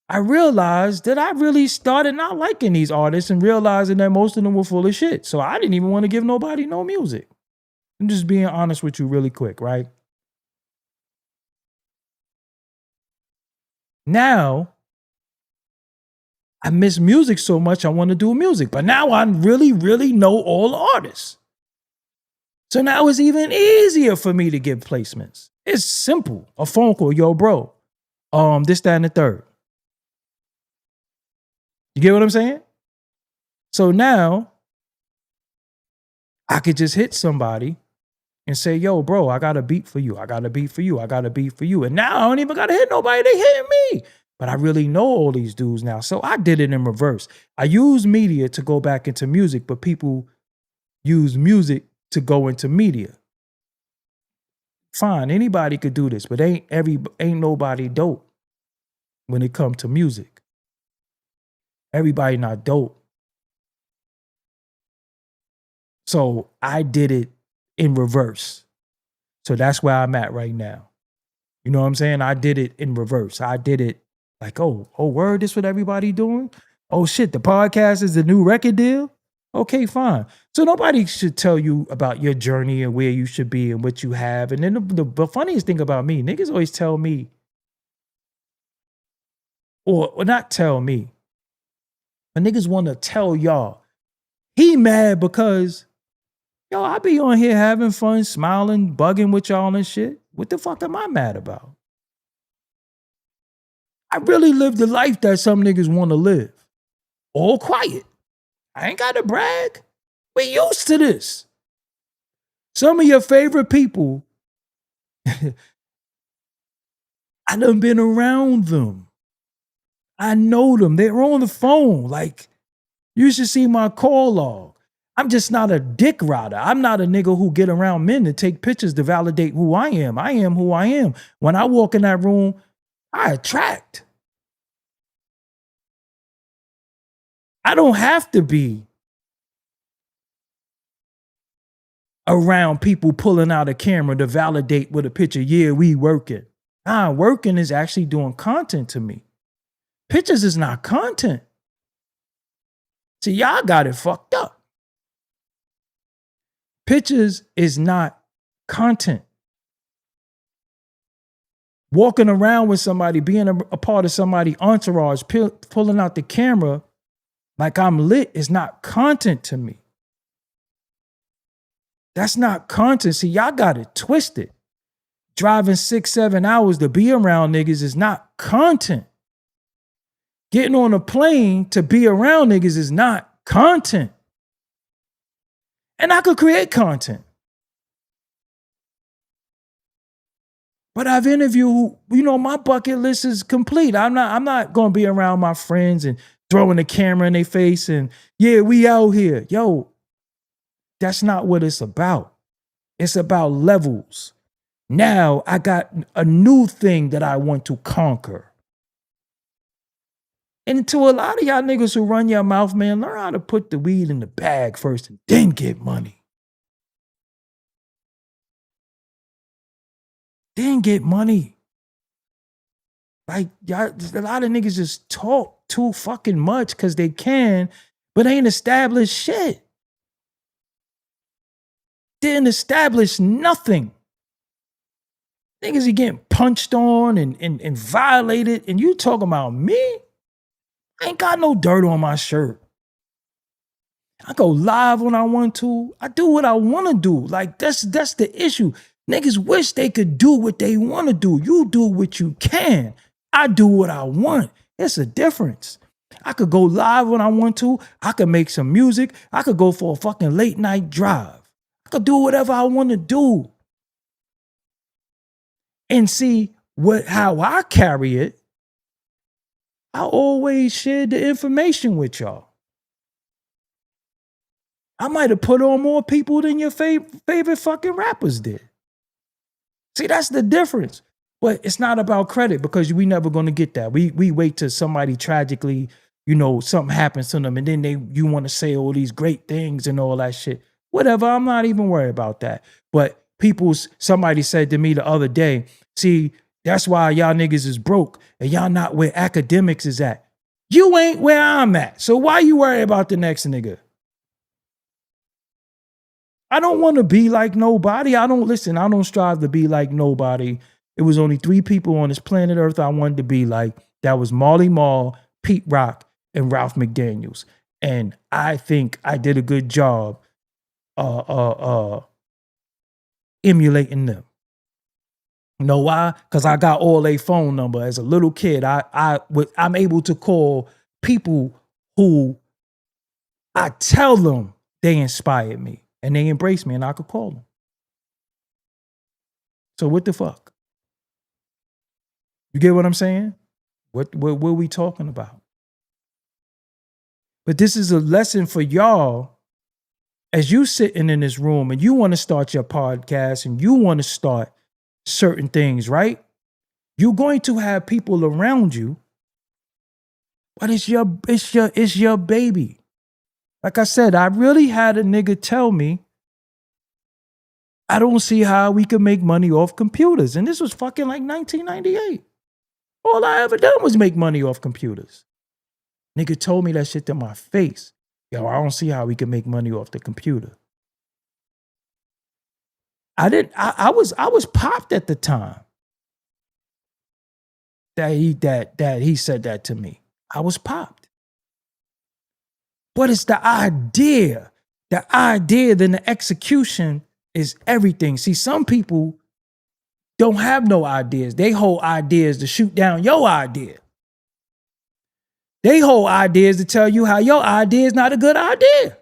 I realized that I really started not liking these artists and realizing that most of them were full of shit. So I didn't even want to give nobody no music. I'm just being honest with you really quick, right? Now, I miss music so much, I want to do music. But now I really, really know all the artists. So now it's even easier for me to get placements. It's simple. A phone call, yo, bro. This, that, and the third. You get what I'm saying? So now I could just hit somebody and say, yo, bro, I got a beat for you. I got a beat for you. I got a beat for you. And now I don't even got to hit nobody. They hitting me. But I really know all these dudes now. So I did it in reverse. I use media to go back into music, but people use music to go into media. Fine, anybody could do this, but ain't nobody dope when it comes to music. Everybody not dope. So I did it in reverse. So that's where I'm at right now. You know what I'm saying? I did it in reverse. I did it like, oh, word, this what everybody doing? Oh shit, the podcast is the new record deal? Okay, fine. So nobody should tell you about your journey and where you should be and what you have. And then the funniest thing about me, niggas always tell me, or not tell me, but niggas want to tell y'all, he mad because, yo, I be on here having fun, smiling, bugging with y'all and shit. What the fuck am I mad about? I really live the life that some niggas want to live. All quiet. I ain't got to brag. We used to this. Some of your favorite people, I done been around them. I know them. They're on the phone. Like, you should see my call log. I'm just not a dick rider. I'm not a nigga who get around men to take pictures to validate who I am. I am who I am. When I walk in that room, I attract. I don't have to be around people pulling out a camera to validate with a picture. Yeah, we working. Nah, working is actually doing content to me. Pictures is not content. See, y'all got it fucked up. Pictures is not content. Walking around with somebody, being a part of somebody's entourage, pulling out the camera like I'm lit is not content to me. That's not content. See, y'all got it twisted. Driving 6-7 hours to be around niggas is not content. Getting on a plane to be around niggas is not content. And I could create content. But I've interviewed, my bucket list is complete. I'm not going to be around my friends and throwing the camera in their face and, yeah, we out here. Yo, that's not what it's about. It's about levels. Now I got a new thing that I want to conquer. And to a lot of y'all niggas who run your mouth, man, learn how to put the weed in the bag first and then get money. Then get money. Like, y'all, a lot of niggas just talk too fucking much because they can, but ain't established shit. Didn't establish nothing. Niggas are getting punched on and violated, and you talking about me? I ain't got no dirt on my shirt. I go live when I want to. I do what I want to do. Like, that's the issue. Niggas wish they could do what they want to do. You do what you can. I do what I want. It's a difference. I could go live when I want to. I could make some music. I could go for a fucking late night drive. I could do whatever I want to do. And see how I carry it. I always shared the information with y'all. I might have put on more people than your favorite fucking rappers did. See, that's the difference. But it's not about credit because we never going to get that. We wait till somebody tragically, something happens to them and then you want to say all these great things and all that shit. Whatever, I'm not even worried about that. But somebody said to me the other day, see, that's why y'all niggas is broke and y'all not where academics is at. You ain't where I'm at. So why you worry about the next nigga? I don't want to be like nobody. I don't strive to be like nobody. It was only 3 people on this planet Earth I wanted to be like. That was Marley Marl, Pete Rock, and Ralph McDaniels. And I think I did a good job emulating them. You know why? Because I got all their phone number. As a little kid, I'm able to call people who I tell them they inspired me and they embrace me and I could call them. So what the fuck? You get what I'm saying? What are we talking about? But this is a lesson for y'all as you sitting in this room and you want to start your podcast and you want to start certain things, right? You're going to have people around you, but it's your baby. Like I said, I really had a nigga tell me, I don't see how we could make money off computers. And this was fucking like 1998. All I ever done was make money off computers. Nigga told me that shit to my face. Yo, I don't see how we can make money off the computer. I was popped at the time that he said that to me. I was popped. But it's the idea. The idea, then the execution is everything. See, some people don't have no ideas. They hold ideas to shoot down your idea. They hold ideas to tell you how your idea is not a good idea.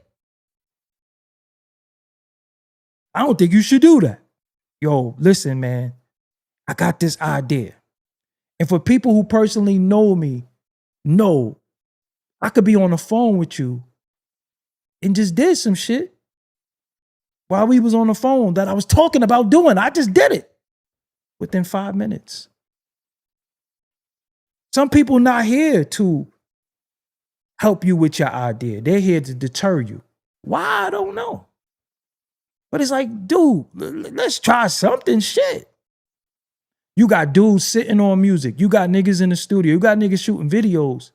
I don't think you should do that. Yo, listen, man, I got this idea. And for people who personally know me, know I could be on the phone with you and just did some shit while we was on the phone that I was talking about doing. I just did it within 5 minutes. Some people not here to help you with your idea. They're here to deter you. Why? I don't know. But it's like, dude, let's try something. Shit. You got dudes sitting on music. You got niggas in the studio. You got niggas shooting videos.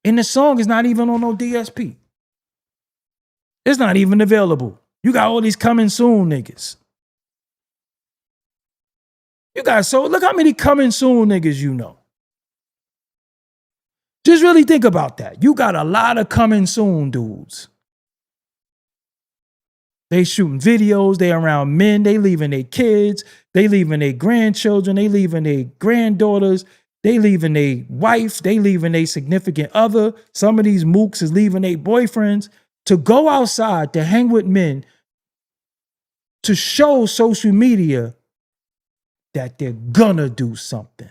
And the song is not even on no DSP. It's not even available. You got all these coming soon niggas. Look how many coming soon niggas you know. Just really think about that. You got a lot of coming soon dudes. They shooting videos, they around men, they leaving their kids, they leaving their grandchildren, they leaving their granddaughters, they leaving their wife, they leaving their significant other. Some of these mooks is leaving their boyfriends to go outside to hang with men to show social media that they're gonna do something.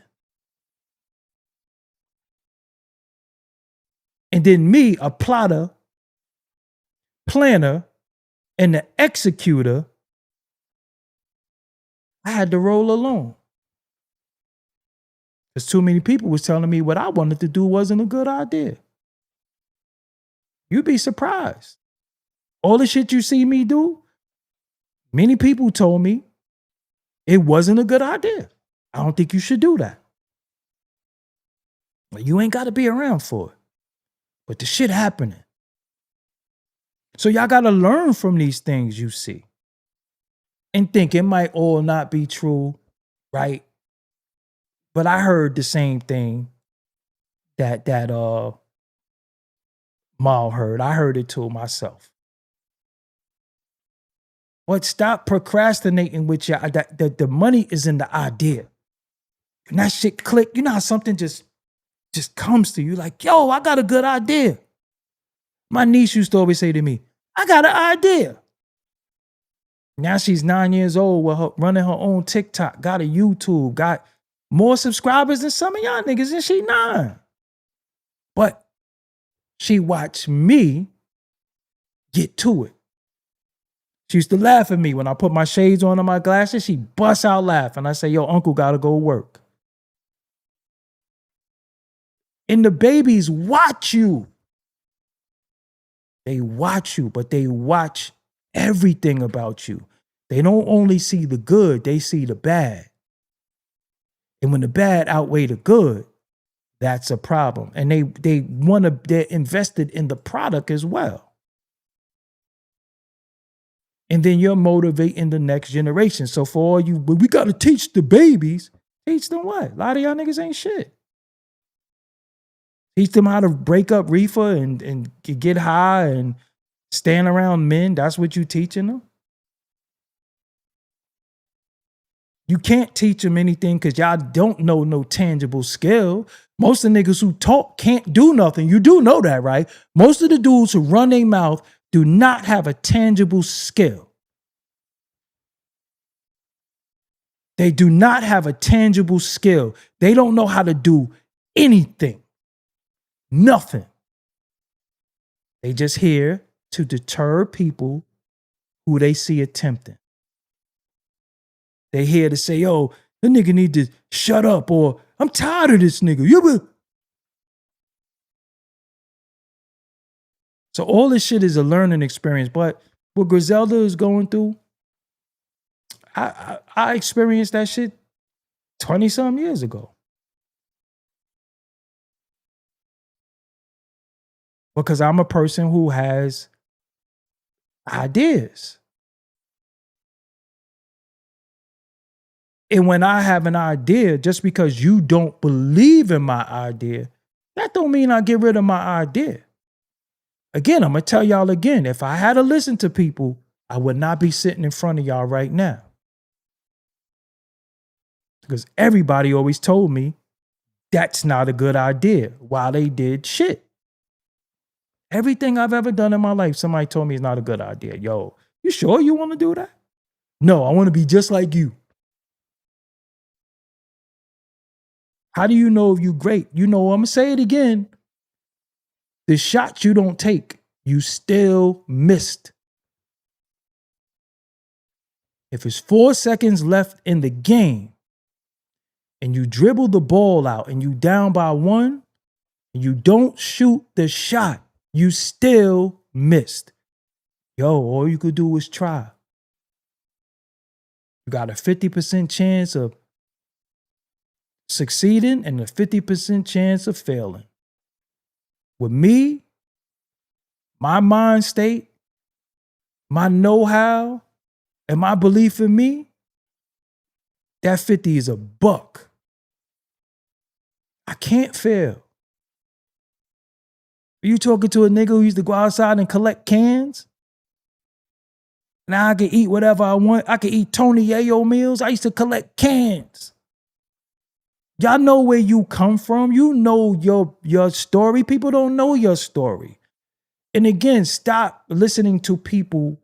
And then me, a plotter, planner, and the executor, I had to roll alone. Because too many people was telling me what I wanted to do wasn't a good idea. You'd be surprised. All the shit you see me do, many people told me it wasn't a good idea. I don't think you should do that. You ain't got to be around for it. But the shit happening. So y'all got to learn from these things you see. And think it might all not be true, right? But I heard the same thing that Mal heard. I heard it too myself. But stop procrastinating with your that the money is in the idea. And that shit click. You know how something just comes to you like, yo, I got a good idea. My niece used to always say to me, I got an idea. Now she's 9 years old with her running her own TikTok, got a YouTube, got more subscribers than some of y'all niggas, and she 9. But she watched me get to it. She used to laugh at me when I put my shades on and my glasses. She busts out laughing. I say, yo, uncle gotta go work. And the babies watch you. They watch you, but they watch everything about you. They don't only see the good, they see the bad. And when the bad outweigh the good, that's a problem. And they're invested in the product as well. And then you're motivating the next generation. So for all you, but we got to teach the babies. Teach them what? A lot of y'all niggas ain't shit. Teach them how to break up reefer and get high and stand around men. That's what you teaching them. You can't teach them anything because y'all don't know no tangible skill. Most of the niggas who talk can't do nothing. You do know that, right? Most of the dudes who run their mouth do not have a tangible skill. They do not have a tangible skill. They don't know how to do anything. Nothing. They just here to deter people who they see attempting. They here to say, yo, the nigga need to shut up, or I'm tired of this nigga. So all this shit is a learning experience. But what Griselda is going through, I experienced that shit 20-some years ago. Because I'm a person who has ideas. And when I have an idea, just because you don't believe in my idea, that don't mean I get rid of my idea. Again, I'm going to tell y'all again, if I had to listen to people, I would not be sitting in front of y'all right now. Because everybody always told me that's not a good idea while they did shit. Everything I've ever done in my life, somebody told me it's not a good idea. Yo, you sure you want to do that? No, I want to be just like you. How do you know if you great? You know, I'm going to say it again. The shots you don't take, you still missed. If it's 4 seconds left in the game and you dribble the ball out and you down by 1 and you don't shoot the shot, you still missed. Yo, all you could do is try. You got a 50% chance of succeeding and a 50% chance of failing. With me, my mind state, my know-how, and my belief in me, that 50 is a buck. I can't fail. Are you talking to a nigga who used to go outside and collect cans? Now I can eat whatever I want. I can eat Tony Yayo meals. I used to collect cans. Y'all know where you come from. You know your story. People don't know your story. And again, stop listening to people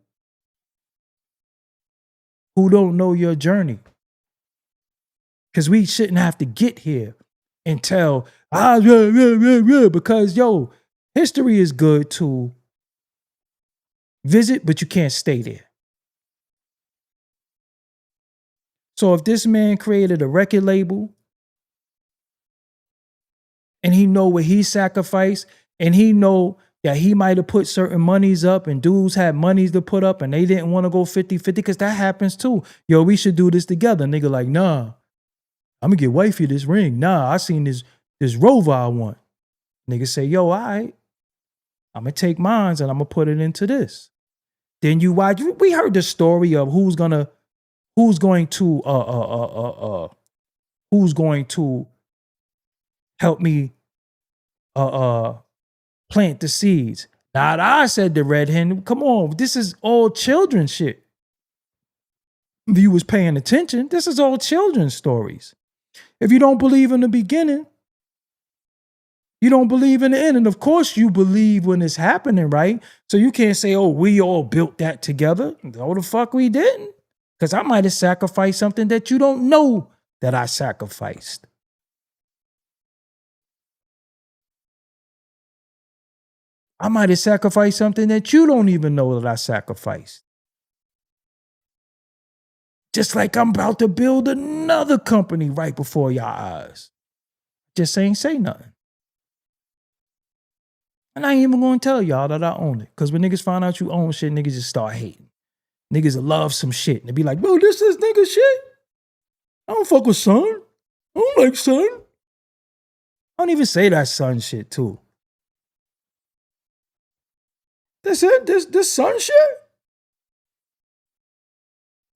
who don't know your journey. Because we shouldn't have to get here and tell, because, yo, history is good to visit, but you can't stay there. So if this man created a record label and he know what he sacrificed and he know that he might have put certain monies up and dudes had monies to put up and they didn't want to go 50-50 because that happens too. Yo, we should do this together. Nigga like, nah, I'm going to get wifey this ring. Nah, I seen this Rover I want. Nigga say, yo, all right, I'm going to take mines and I'm going to put it into this. Then you watch, we heard the story of who's going to help me plant the seeds. Now I said the red hen, come on, this is all children's shit. If you was paying attention, this is all children's stories. If you don't believe in the beginning, you don't believe in the end. And of course you believe when it's happening, right? So you can't say, oh, we all built that together. No, the fuck we didn't. Because I might have sacrificed something that you don't know that I sacrificed. I might have sacrificed something that you don't even know that I sacrificed. Just like I'm about to build another company right before your eyes. Just ain't say nothing. And I ain't even going to tell y'all that I own it. Because when niggas find out you own shit, niggas just start hating. Niggas will love some shit. And they be like, bro, this is nigga shit. I don't fuck with Son. I don't like Son. I don't even say that Son shit too. That's it? This Son shit?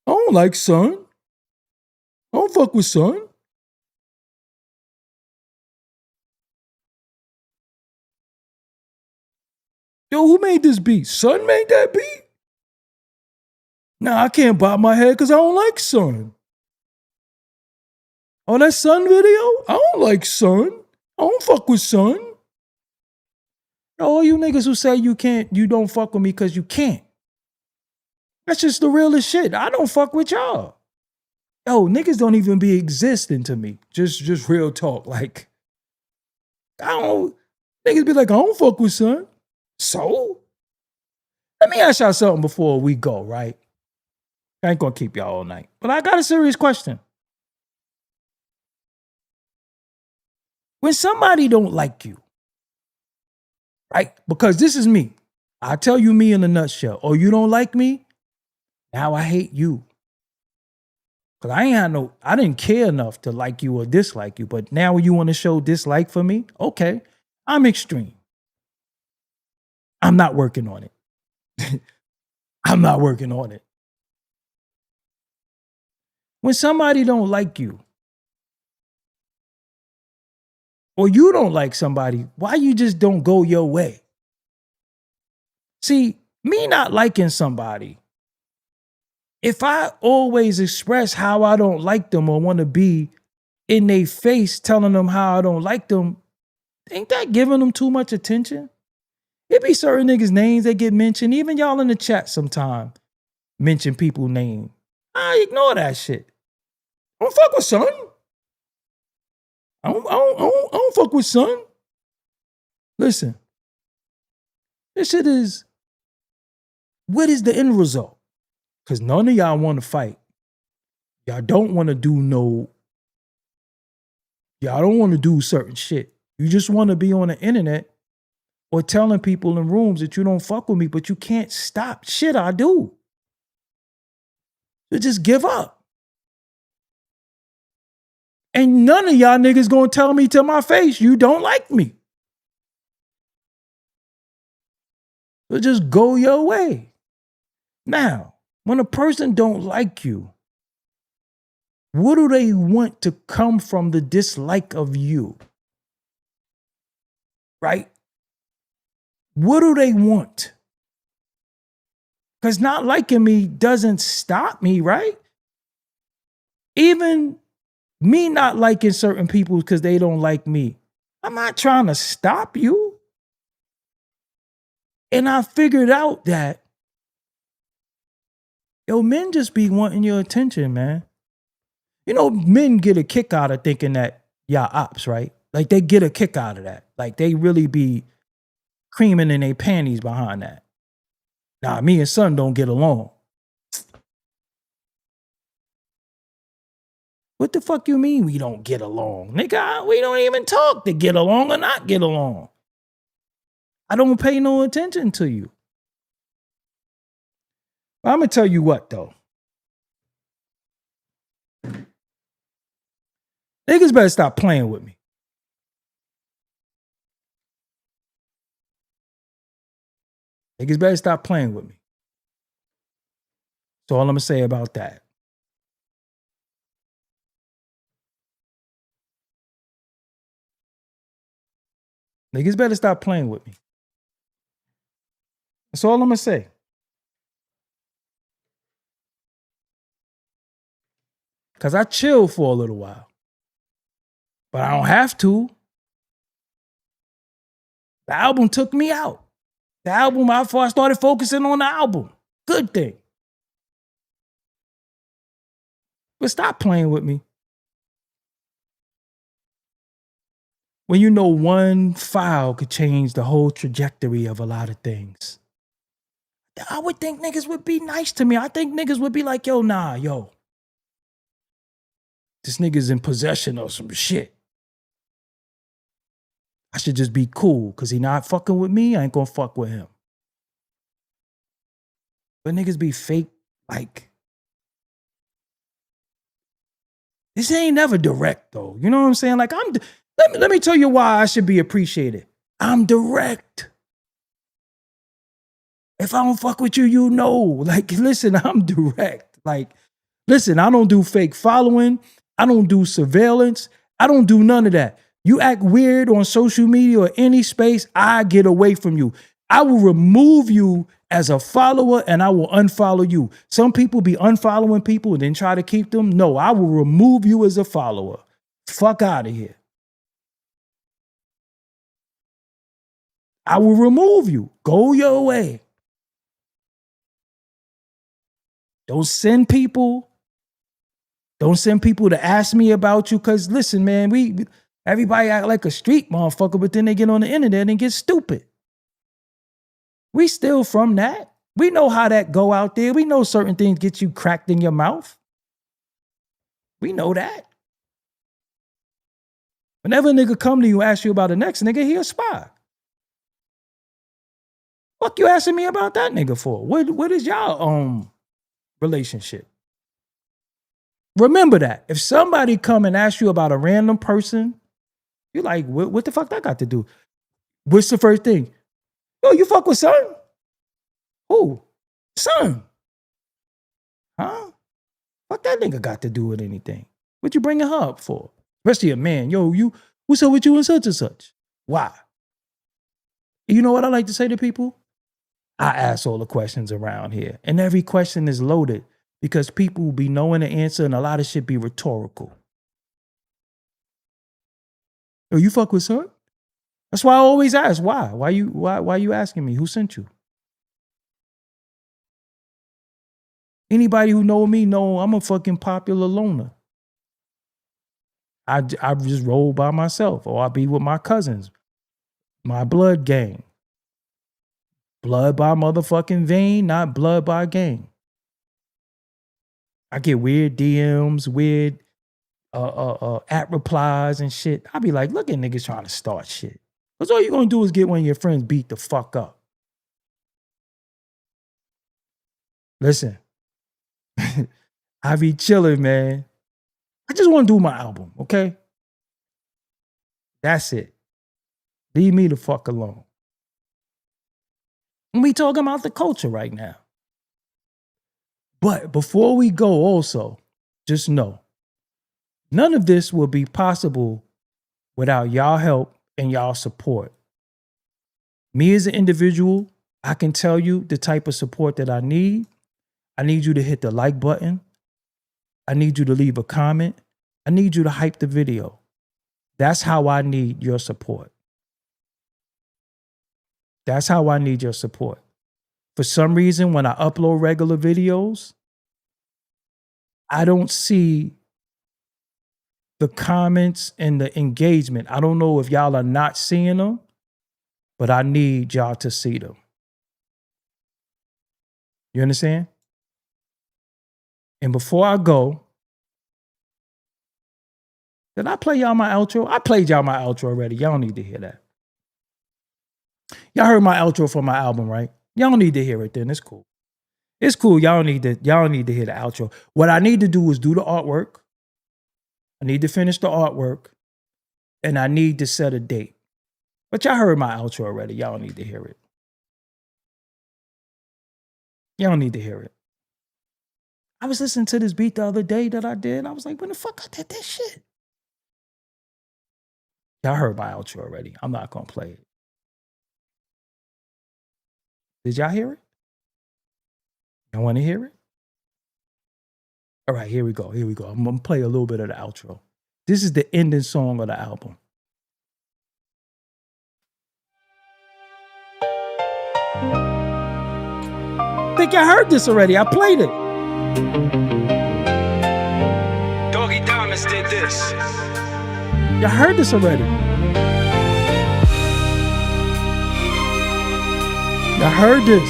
I don't like Son. I don't fuck with Son. Yo, who made this beat? Son made that beat? Nah, I can't bob my head because I don't like Son. Oh, that Son video? I don't like Son. I don't fuck with Son. All you niggas who say you don't fuck with me because you can't. That's just the realest shit. I don't fuck with y'all. Yo, niggas don't even be existing to me. Just real talk. Like, niggas be like, I don't fuck with son. So? Let me ask y'all something before we go, right? I ain't gonna keep y'all all night. But I got a serious question. When somebody don't like you, right? Because this is me. I tell you me in a nutshell. Oh, you don't like me? Now I hate you. Cause I didn't care enough to like you or dislike you. But now you want to show dislike for me? Okay. I'm extreme. I'm not working on it. I'm not working on it. When somebody don't like you, or you don't like somebody, why you just don't go your way? See, me not liking somebody, if I always express how I don't like them or want to be in their face telling them how I don't like them, ain't that giving them too much attention? It be certain niggas' names that get mentioned. Even y'all in the chat sometime mention people's name. I ignore that shit. I don't fuck with son. I don't fuck with son. Listen, this shit is, what is the end result? Because none of y'all want to fight. Y'all don't want to do y'all don't want to do certain shit. You just want to be on the internet or telling people in rooms that you don't fuck with me, but you can't stop shit I do. You just give up. And none of y'all niggas gonna tell me to my face, you don't like me. So just go your way. Now, when a person don't like you, what do they want to come from the dislike of you? Right? What do they want? Because not liking me doesn't stop me, right? Even me not liking certain people because they don't like me, I'm not trying to stop you. And I figured out that, yo, men just be wanting your attention, man. You know, men get a kick out of thinking that y'all ops, right? Like they get a kick out of that. Like they really be creaming in their panties behind that. Nah, me and son don't get along. What the fuck you mean we don't get along? Nigga, we don't even talk to get along or not get along. I don't pay no attention to you. But I'm going to tell you what, though. Niggas better stop playing with me. Niggas better stop playing with me. That's all I'm going to say about that. Niggas better stop playing with me. That's all I'm going to say. Because I chill for a little while. But I don't have to. The album took me out. The album, before I started focusing on the album. Good thing. But stop playing with me. When you know one file could change the whole trajectory of a lot of things. I would think niggas would be nice to me. I think niggas would be like, yo, nah, yo. This nigga's in possession of some shit. I should just be cool because he not fucking with me. I ain't gonna fuck with him. But niggas be fake, like, this ain't never direct though. You know what I'm saying? Like, let me tell you why I should be appreciated. I'm direct. If I don't fuck with you, you know. Like, listen, I'm direct. Like, listen, I don't do fake following. I don't do surveillance. I don't do none of that. You act weird on social media or any space, I get away from you. I will remove you as a follower and I will unfollow you. Some people be unfollowing people and then try to keep them. No, I will remove you as a follower. Fuck out of here. I will remove you. Go your way. Don't send people Don't send people to ask me about you, because listen, man, everybody act like a street motherfucker, but then they get on the internet and get stupid. We still from that. We know how that go out there. We know certain things get you cracked in your mouth. We know that. Whenever a nigga come to you and ask you about the next nigga, he a spy. Fuck you asking me about that nigga for? What is y'all relationship? Remember that. If somebody come and ask you about a random person, you're like, what the fuck that got to do? What's the first thing? Yo, you fuck with son? Who? Son. Huh? What that nigga got to do with anything? What you bringing her up for? Especially a man. Yo, what's up with you and such and such? Why? You know what I like to say to people? I ask all the questions around here. And every question is loaded because people will be knowing the answer and a lot of shit be rhetorical. Yo, you fuck with son? That's why I always ask, why? Why you asking me? Who sent you? Anybody who know me know I'm a fucking popular loner. I just roll by myself, or I be with my cousins, my blood gang. Blood by motherfucking vein, not blood by gang. I get weird DMs, weird at replies and shit. I be like, look at niggas trying to start shit. Because all you're going to do is get one of your friends beat the fuck up. Listen, I be chilling, man. I just want to do my album, okay? That's it. Leave me the fuck alone. We talking about the culture right now. But before we go also, just know, none of this will be possible without y'all help and y'all support. Me as an individual, I can tell you the type of support that I need. I need you to hit the like button. I need you to leave a comment. I need you to hype the video. That's how I need your support. That's how I need your support. For some reason, when I upload regular videos, I don't see the comments and the engagement. I don't know if y'all are not seeing them, but I need y'all to see them. You understand? And before I go, did I play y'all my outro? I played y'all my outro already. Y'all don't need to hear that. Y'all heard my outro for my album, right? Y'all don't need to hear it then. It's cool. It's cool. Y'all don't need to hear the outro. What I need to do is do the artwork. I need to finish the artwork. And I need to set a date. But y'all heard my outro already. Y'all don't need to hear it. Y'all don't need to hear it. I was listening to this beat the other day that I did. I was like, when the fuck I did this shit? Y'all heard my outro already. I'm not going to play it. Did y'all hear it? Y'all want to hear it? All right, here we go. Here we go. I'm going to play a little bit of the outro. This is the ending song of the album. I think y'all heard this already. I played it. Doggie Diamonds did this. Y'all heard this already. Y'all heard this.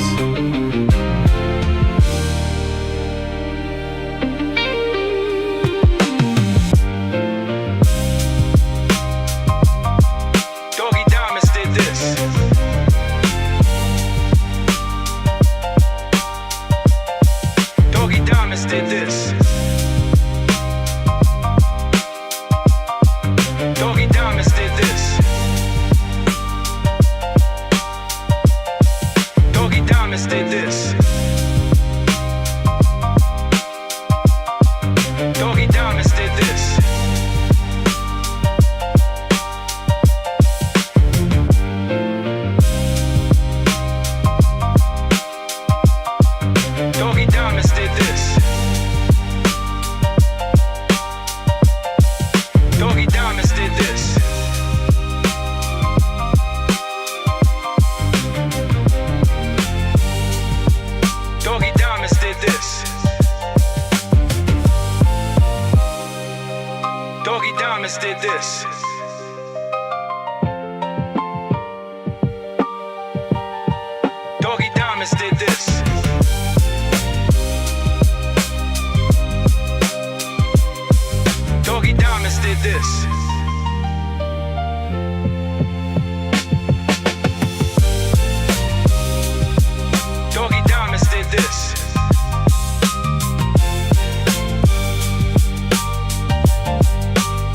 Doggie Diamonds did this. Doggie Diamonds did this. Doggie Diamonds did this. Doggie Diamonds did this. Doggie Diamonds did this. Doggie Diamonds did this. Doggie Diamonds did this. Doggie Diamonds did this.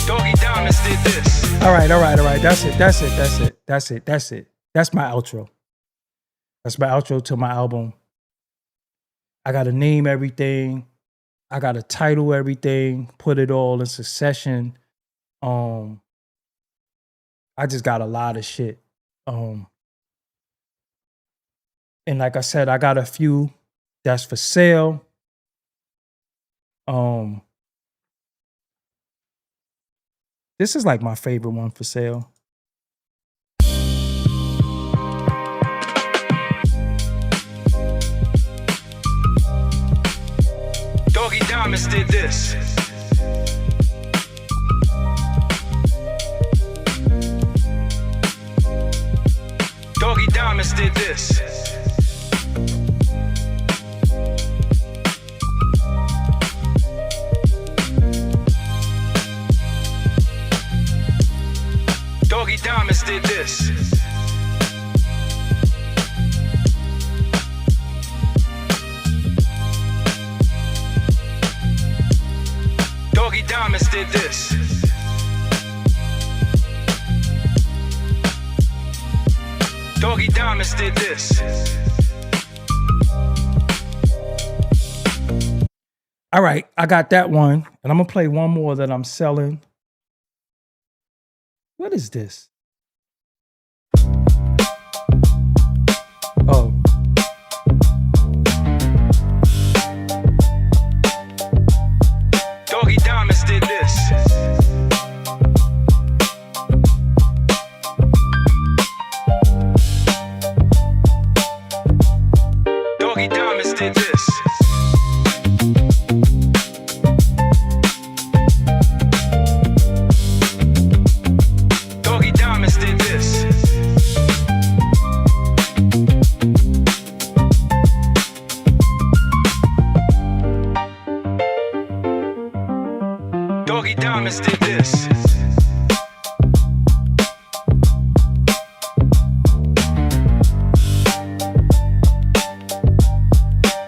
Doggie Diamonds did this. All right. That's it. That's my outro. That's my outro to my album. I gotta name everything. I gotta title everything. Put it all in succession. I just got a lot of shit. And like I said, I got a few that's for sale. This is like my favorite one for sale. Doggie Diamonds did this. Doggie Diamonds did this. Doggie Diamonds did this. Doggie Diamonds did this. Doggie Diamonds did this. All right, I got that one. And I'm gonna play one more that I'm selling. What is this? Oh. Doggie Diamonds did this. Doggie Diamonds did this. Doggie Diamonds did this. Doggie Diamonds did this.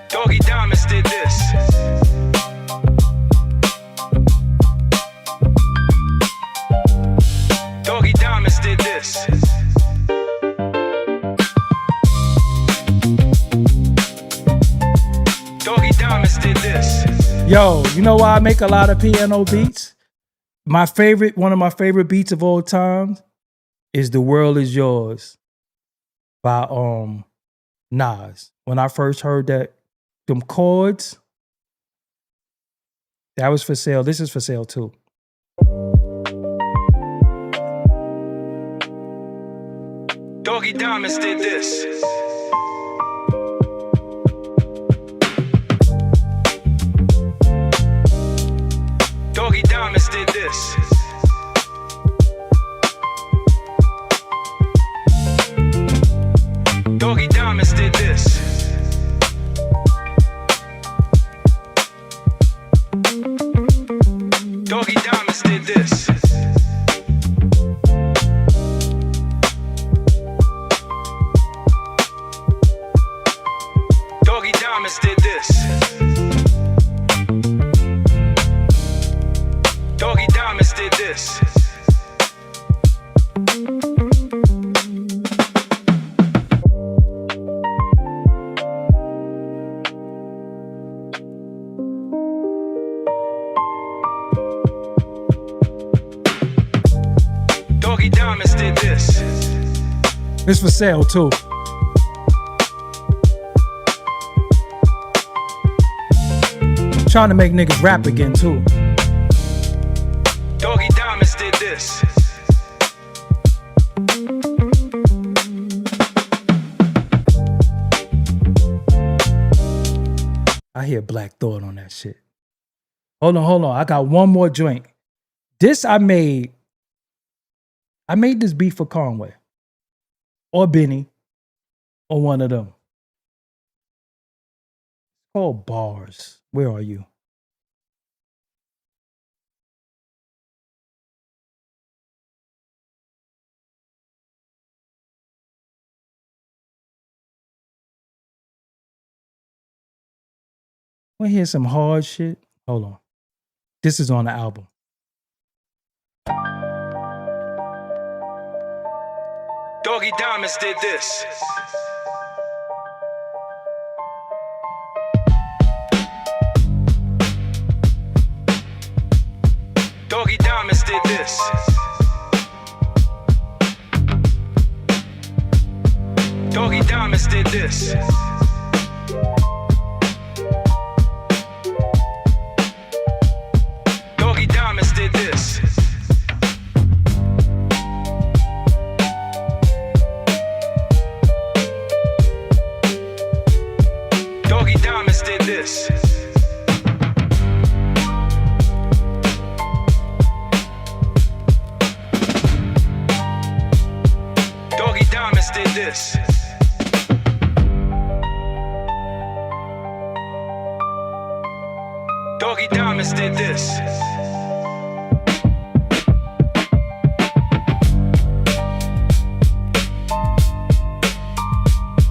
Doggie Diamonds did this. Doggie Diamonds did this. Doggie Diamonds did this. Yo, you know why I make a lot of piano beats? One of my favorite beats of all time is The World Is Yours by Nas. When I first heard them chords, that was for sale. This is for sale too. Doggie Diamonds did this. Doggie Diamonds did this. Doggie Diamonds did this. Doggie Diamonds did this. Doggie Diamonds did this. Doggie Diamonds did this. Doggie Diamonds did this. It's for sale too. Trying to make niggas rap again too. Doggie Diamonds did this. I hear Black Thought on that shit. Hold on. I got one more joint. This I made this beat for Conway or Benny or one of them. It's called Bars. Where are you? Want to hear some hard shit? Hold on. This is on the album. Doggie Diamonds did this. Doggie Diamonds did this. Doggie Diamonds did this. Doggie Diamonds did this. Doggie Diamonds did this. Doggie Diamonds did this. Doggie Diamonds did this.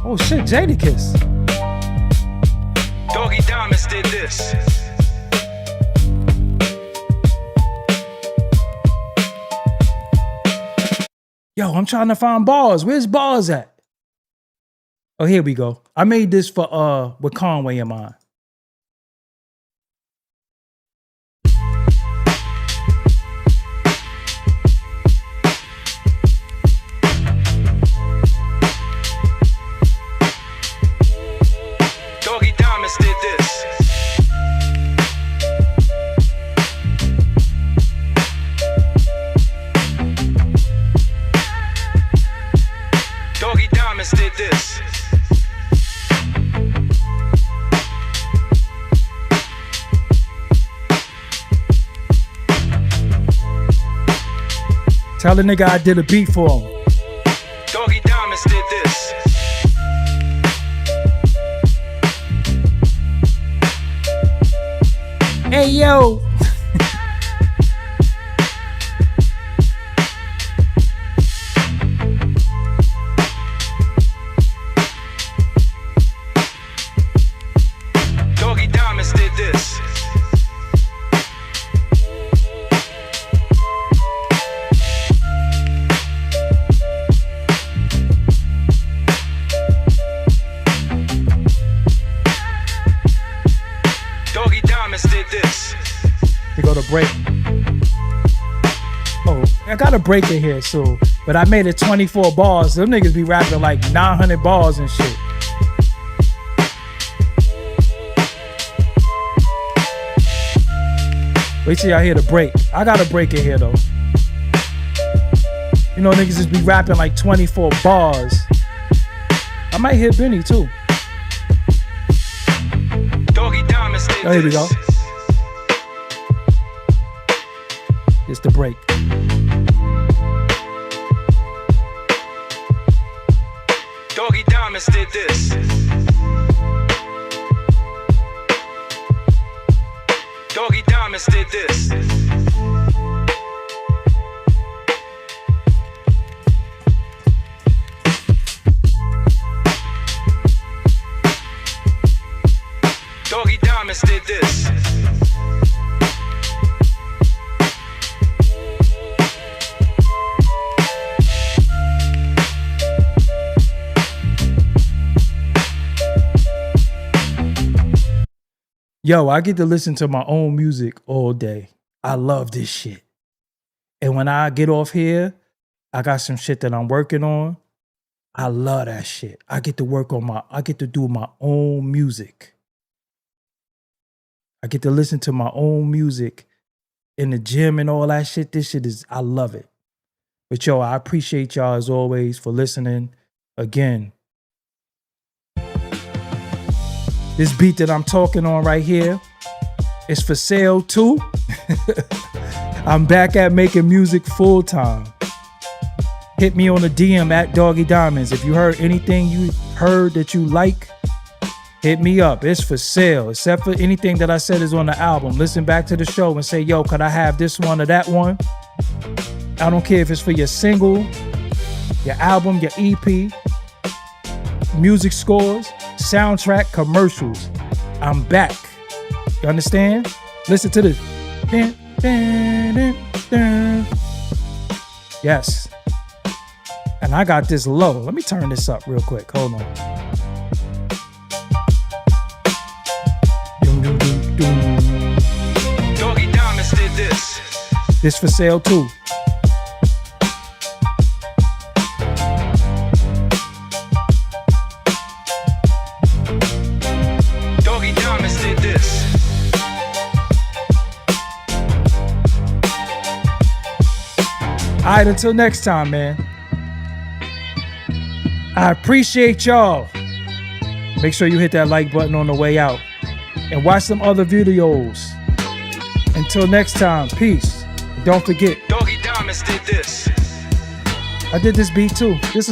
Oh shit, Jadakiss. Doggie Diamonds did this. Yo, I'm trying to find Bars. Where's Bars at? Oh, here we go. I made this for with Conway in mind. Doggie Diamonds did this. Doggie Diamonds did this. Tell the nigga I did a beat for him. Doggie Diamonds did this. Hey yo. Doggie Diamonds did this. Doggie Diamonds did this. To go to break. Oh, I got a break in here, so but I made it 24 bars. Them niggas be rapping like 900 bars and shit. Wait till y'all hear the break. I got a break in here though. You know niggas just be rapping like 24 bars. I might hit Benny too. Doggie Diamonds did this. Oh, here we go. It's the break. Doggie Diamonds did this. Doggie Diamonds did this. Doggie Diamonds did this. Yo, I get to listen to my own music all day. I love this shit. And when I get off here, I got some shit that I'm working on. I love that shit. I get to do my own music. I get to listen to my own music in the gym and all that shit. This shit I love it. But yo, I appreciate y'all as always for listening. Again, this beat that I'm talking on right here is for sale too. I'm back at making music full time. Hit me on the DM at Doggie Diamonds. If you heard anything you heard that you like, hit me up. It's for sale. Except for anything that I said is on the album. Listen back to the show and say, yo, could I have this one or that one? I don't care if it's for your single, your album, your EP, music scores, soundtrack, commercials. I'm back. You understand? Listen to this. Dun, dun, dun, dun. Yes. And I got this low. Let me turn this up real quick. Hold on. Doggie Diamonds did this. This for sale too. Doggie Diamonds did this. All right, until next time, man. I appreciate y'all. Make sure you hit that like button on the way out. And watch some other videos. Until next time, peace. Don't forget. Doggie Diamonds did this. I did this beat too. This is